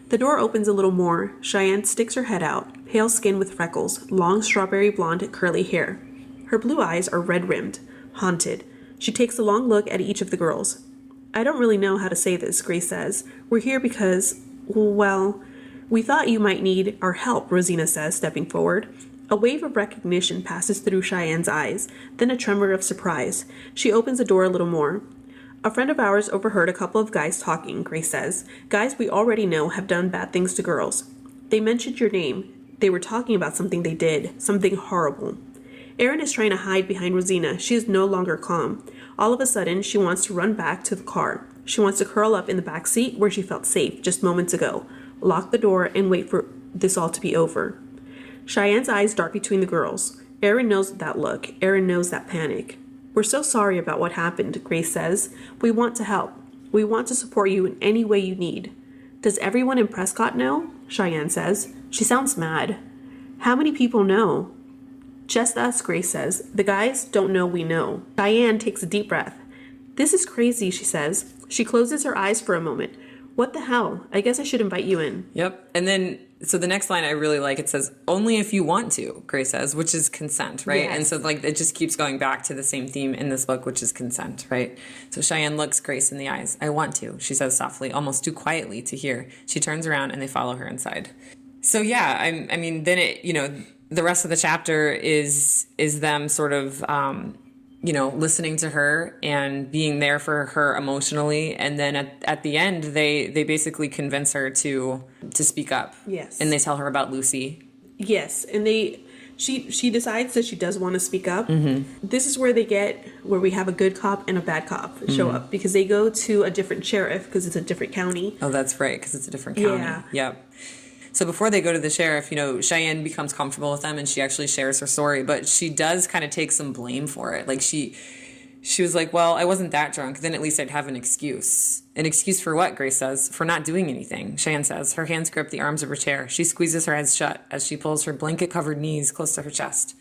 The door opens a little more. Cheyenne sticks her head out, pale skin with freckles, long strawberry blonde curly hair. Her blue eyes are red-rimmed, haunted. She takes a long look at each of the girls. "I don't really know how to say this," Grace says. "We're here because, well, we thought you might need our help," Rosina says, stepping forward. A wave of recognition passes through Cheyenne's eyes, then a tremor of surprise. She opens the door a little more. "A friend of ours overheard a couple of guys talking," Grace says. "Guys we already know have done bad things to girls. They mentioned your name. They were talking about something they did, something horrible." Erin is trying to hide behind Rosina. She is no longer calm. All of a sudden, she wants to run back to the car. She wants to curl up in the back seat where she felt safe just moments ago, lock the door, and wait for this all to be over. Cheyenne's eyes dart between the girls. Erin knows that look. Erin knows that panic. "We're so sorry about what happened," Grace says. "We want to help. We want to support you in any way you need." "Does everyone in Prescott know?" Cheyenne says. She sounds mad. "How many people know?" "Just us," Grace says. "The guys don't know we know." Cheyenne takes a deep breath. "This is crazy," she says. She closes her eyes for a moment. "What the hell? I guess I should invite you in." Yep. And then, so the next line I really like, it says, "Only if you want to," Grace says, which is consent, right? Yes. And so like it just keeps going back to the same theme in this book, which is consent, right? So Cheyenne looks Grace in the eyes. "I want to," she says softly, almost too quietly to hear. She turns around and they follow her inside. So yeah, I mean, then it, the rest of the chapter is them sort of, listening to her and being there for her emotionally. And then at the end, they basically convince her to speak up. Yes. And they tell her about Lucy. Yes, and she decides that she does want to speak up. Mm-hmm. This is where we have a good cop and a bad cop show up, because they go to a different sheriff because it's a different county. Oh, that's right, because it's a different county. Yeah. Yep. So before they go to the sheriff, Cheyenne becomes comfortable with them and she actually shares her story, but she does kind of take some blame for it. Like she was like, "Well, I wasn't that drunk. Then at least I'd have an excuse." "An excuse for what?" Grace says. "For not doing anything," Cheyenne says. Her hands grip the arms of her chair. She squeezes her eyes shut as she pulls her blanket-covered knees close to her chest.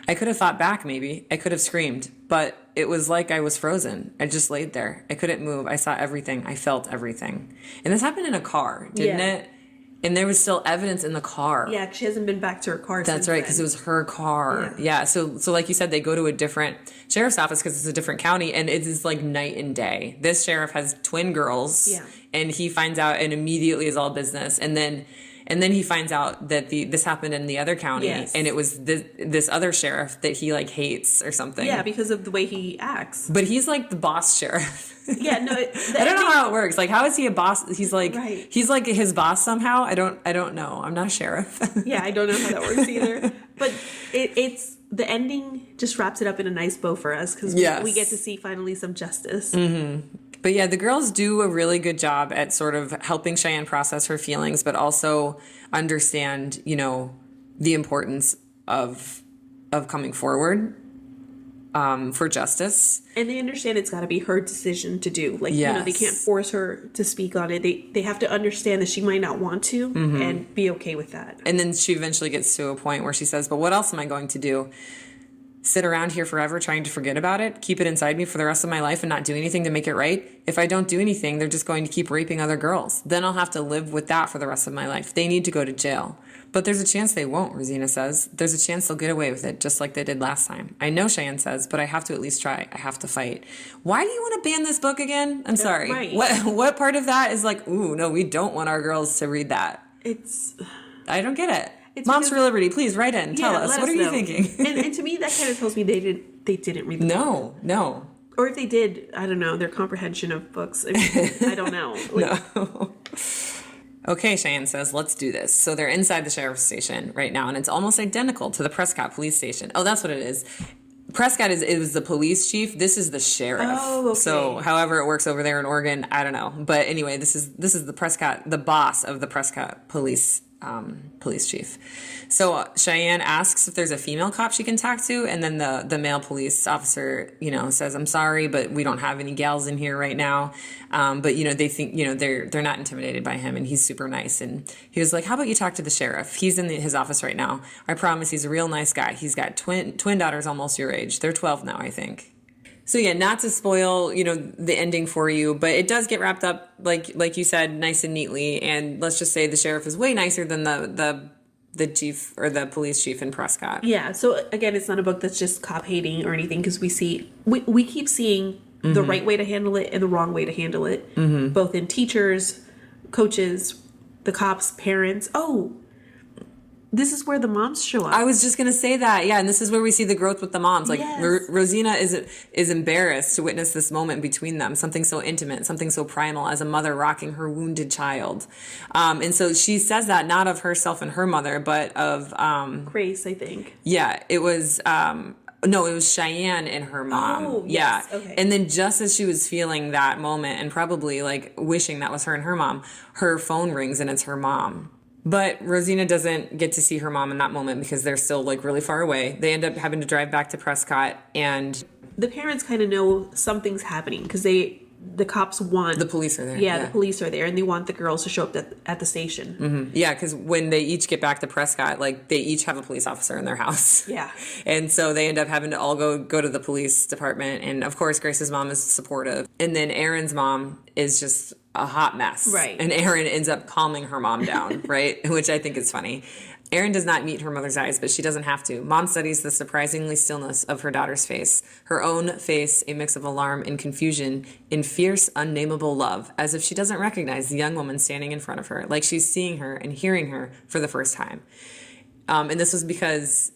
"I could have fought back, maybe. I could have screamed. But it was like I was frozen. I just laid there. I couldn't move. I saw everything. I felt everything." And this happened in a car, didn't Yeah. it? And there was still evidence in the car. Yeah, she hasn't been back to her car since That's right, then. because it was her car. Yeah. Yeah. So like you said, they go to a different sheriff's office because it's a different county, and it is like night and day. This sheriff has twin girls, Yeah. and he finds out, and immediately is all business. And then he finds out that this happened in the other county, Yes. and it was this other sheriff that he like hates or something. Yeah, because of the way he acts. But he's like the boss sheriff. Yeah, no, I don't know how it works. Like, how is he a boss? He's like, Right. he's like his boss somehow. I don't know. I'm not a sheriff. Yeah, I don't know how that works either. But it's the ending just wraps it up in a nice bow for us, because Yes. we get to see finally some justice. But yeah, the girls do a really good job at sort of helping Cheyenne process her feelings, but also understand, the importance of coming forward for justice. And they understand it's got to be her decision to do. Like, Yes. they can't force her to speak on it. They have to understand that she might not want to and be okay with that. And then she eventually gets to a point where she says, "But what else am I going to do? Sit around here forever trying to forget about it? Keep it inside me for the rest of my life and not do anything to make it right? If I don't do anything, they're just going to keep raping other girls. Then I'll have to live with that for the rest of my life. They need to go to jail." "But there's a chance they won't," Rosina says. "There's a chance they'll get away with it, just like they did last time." "I know," Cheyenne says, "but I have to at least try. I have to fight." Why do you want to ban this book again? I'm sorry. right. What part of that is like, ooh, no, we don't want our girls to read that? It's I don't get it. It's Moms because- for Liberty, please write in. Tell yeah, us. let What are you know. thinking? and to me, that kind of tells me they didn't read the book. No. Or if they did, I don't know, their comprehension of books. I don't know. Like, No. Okay, Cheyenne says, let's do this. So they're inside the sheriff's station right now, and it's almost identical to the Prescott police station. Oh, that's what it is. Prescott it was the police chief. This is the sheriff. Oh, okay. So however it works over there in Oregon, I don't know. But anyway, this is the Prescott, the boss of the Prescott police chief. So Cheyenne asks if there's a female cop she can talk to, and then the male police officer, says, "I'm sorry, but we don't have any gals in here right now." But they think they're not intimidated by him, and he's super nice. And he was like, "How about you talk to the sheriff? He's in his office right now. I promise, he's a real nice guy. He's got twin daughters almost your age. They're 12 now, I think." So yeah, not to spoil, the ending for you, but it does get wrapped up like you said, nice and neatly. And let's just say the sheriff is way nicer than the chief or the police chief in Prescott. Yeah. So again, it's not a book that's just cop hating or anything, because we keep seeing the right way to handle it and the wrong way to handle it, both in teachers, coaches, the cops, parents. Oh, this is where the moms show up. I was just going to say that. Yeah. And this is where we see the growth with the moms. Like Yes. Rosina is embarrassed to witness this moment between them, something so intimate, something so primal as a mother rocking her wounded child. And so she says that not of herself and her mother, but of, Grace, I think. yeah, it was, no, it was Cheyenne and her mom. Oh, yeah. yes. Okay. And then just as she was feeling that moment and probably like wishing that was her and her mom, her phone rings and it's her mom. But Rosina doesn't get to see her mom in that moment because they're still like really far away. They end up having to drive back to Prescott, and The parents kind of know something's happening because the cops want... the police are there. Yeah, the police are there, and they want the girls to show up at the station. Yeah, because when they each get back to Prescott, like they each have a police officer in their house. Yeah. And so they end up having to all go to the police department. And of course, Grace's mom is supportive. And then Aaron's mom is just a hot mess. Right. And Aaron ends up calming her mom down, right? Which I think is funny. Erin does not meet her mother's eyes, but she doesn't have to. Mom studies the surprisingly stillness of her daughter's face. Her own face, a mix of alarm and confusion in fierce, unnameable love, as if she doesn't recognize the young woman standing in front of her, like she's seeing her and hearing her for the first time. And this was because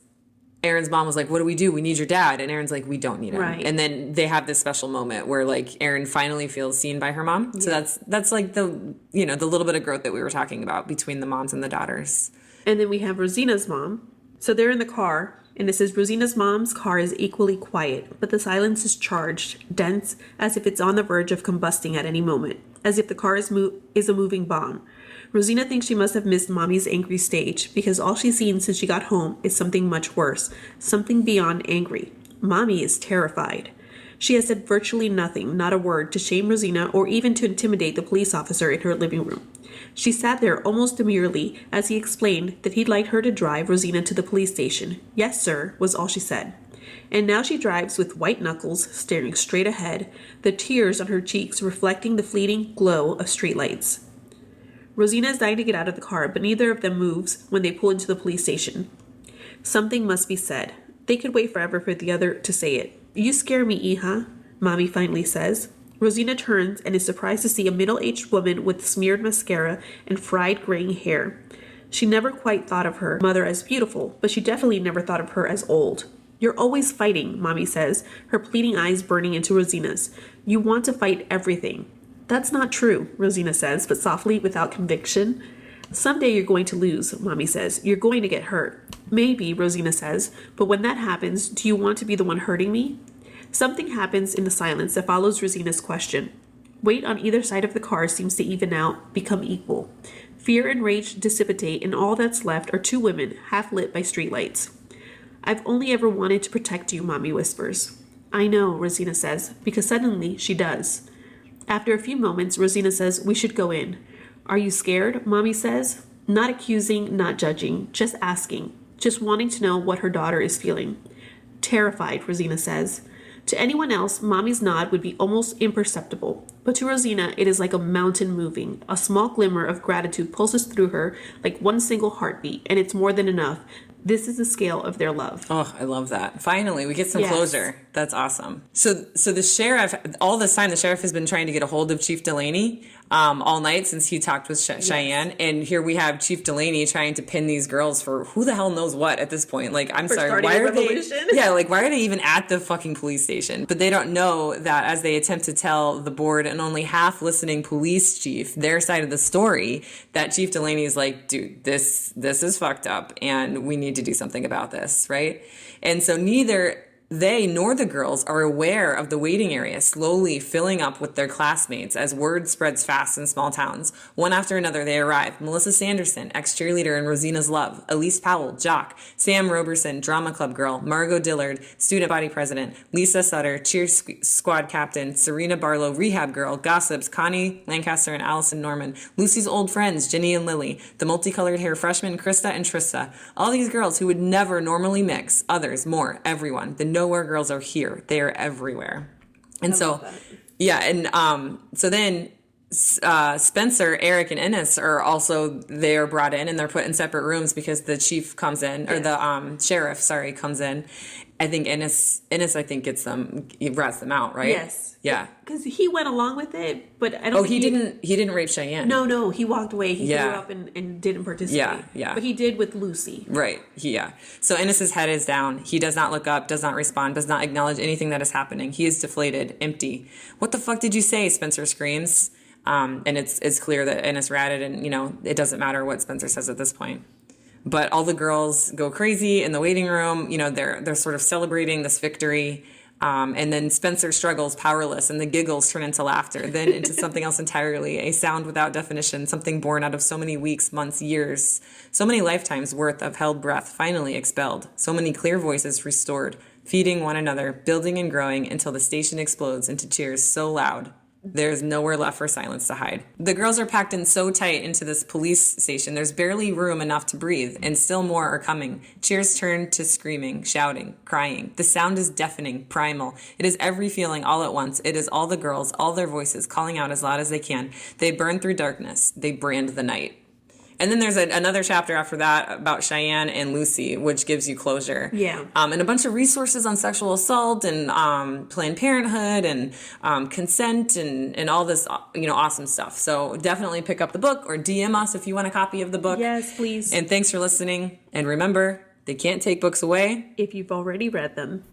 Erin's mom was like, "What do? We need your dad." And Erin's like, "We don't need him." Right. And then they have this special moment where like Erin finally feels seen by her mom. So that's like the little bit of growth that we were talking about between the moms and the daughters. And then we have Rosina's mom. So they're in the car, and it says Rosina's mom's car is equally quiet, but the silence is charged, dense, as if it's on the verge of combusting at any moment, as if the car is a moving bomb. Rosina thinks she must have missed Mommy's angry stage, because all she's seen since she got home is something much worse, something beyond angry. Mommy is terrified. She has said virtually nothing, not a word, to shame Rosina or even to intimidate the police officer in her living room. She sat there almost demurely as he explained that he'd like her to drive Rosina to the police station. "Yes, sir," was all she said. And now she drives with white knuckles, staring straight ahead, the tears on her cheeks reflecting the fleeting glow of streetlights. Rosina is dying to get out of the car, but neither of them moves when they pull into the police station. Something must be said. They could wait forever for the other to say it. "You scare me, Iha," Mommy finally says. Rosina turns and is surprised to see a middle-aged woman with smeared mascara and fried graying hair. She never quite thought of her mother as beautiful, but she definitely never thought of her as old. "You're always fighting," Mommy says, her pleading eyes burning into Rosina's. "You want to fight everything." "That's not true," Rosina says, but softly, without conviction. "Someday you're going to lose," Mommy says. "You're going to get hurt." "Maybe," Rosina says, "but when that happens, do you want to be the one hurting me?" Something happens in the silence that follows Rosina's question. Weight on either side of the car seems to even out, become equal. Fear and rage dissipate, and all that's left are two women, half lit by streetlights. "I've only ever wanted to protect you," Mommy whispers. "I know," Rosina says, because suddenly she does. After a few moments, Rosina says, "We should go in." "Are you scared?" Mommy says. Not accusing, not judging, just asking, just wanting to know what her daughter is feeling. "Terrified," Rosina says. To anyone else, Mommy's nod would be almost imperceptible, but to Rosina, it is like a mountain moving. A small glimmer of gratitude pulses through her like one single heartbeat, and it's more than enough. This is the scale of their love. Oh, I love that. Finally, we get some Yes. closure. That's awesome. So the sheriff, all this time, the sheriff has been trying to get a hold of Chief Delaney all night since he talked with Cheyenne. And here we have Chief Delaney trying to pin these girls for who the hell knows what at this point. Like, I'm sorry, starting why a are they? revolution? Yeah, like, why are they even at the fucking police station? But they don't know that as they attempt to tell the bored and only half listening police chief their side of the story, that Chief Delaney is like, dude, this is fucked up and we need to do something about this, right? And so neither they nor the girls are aware of the waiting area slowly filling up with their classmates as word spreads fast in small towns. One after another, they arrive. Melissa Sanderson, ex-cheerleader and Rosina's love. Elise Powell, jock. Sam Roberson, drama club girl. Margot Dillard, student body president. Lisa Sutter, cheer squad captain. Serena Barlow, rehab girl. Gossips, Connie Lancaster and Allison Norman. Lucy's old friends, Ginny and Lily. The multicolored hair freshmen, Krista and Trista. All these girls who would never normally mix. Others, more, everyone. The Nowhere girls are here. They are everywhere. And so, yeah. And so then Spencer, Eric, and Ennis are also, they are brought in and they're put in separate rooms because the chief comes in, or the sheriff, sorry, comes in. I think Ennis, I think gets them, he rats them out, right? Yes. Yeah. Because he went along with it, but I don't think he didn't rape Cheyenne. No, he walked away. He Yeah. threw up and didn't participate. Yeah. But he did with Lucy. Right. Yeah. So Ennis's head is down. He does not look up, does not respond, does not acknowledge anything that is happening. He is deflated, empty. What the fuck did you say? Spencer screams. And it's clear that Ennis ratted, and it doesn't matter what Spencer says at this point. But all the girls go crazy in the waiting room. They're sort of celebrating this victory. And then Spencer struggles, powerless, and the giggles turn into laughter, then into something else entirely, a sound without definition, something born out of so many weeks, months, years, so many lifetimes worth of held breath finally expelled, so many clear voices restored, feeding one another, building and growing until the station explodes into cheers so loud there's nowhere left for silence to hide. The girls are packed in so tight into this police station, there's barely room enough to breathe, and still more are coming. Cheers turn to screaming, shouting, crying. The sound is deafening, primal. It is every feeling all at once. It is all the girls, all their voices, calling out as loud as they can. They burn through darkness. They brand the night. And then there's another chapter after that about Cheyenne and Lucy, which gives you closure. Yeah. And a bunch of resources on sexual assault and Planned Parenthood and consent and all this, awesome stuff. So definitely pick up the book or DM us if you want a copy of the book. Yes, please. And thanks for listening. And remember, they can't take books away if you've already read them.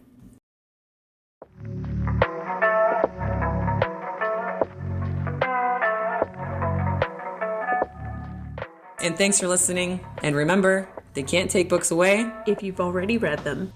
And thanks for listening. And remember, they can't take books away if you've already read them.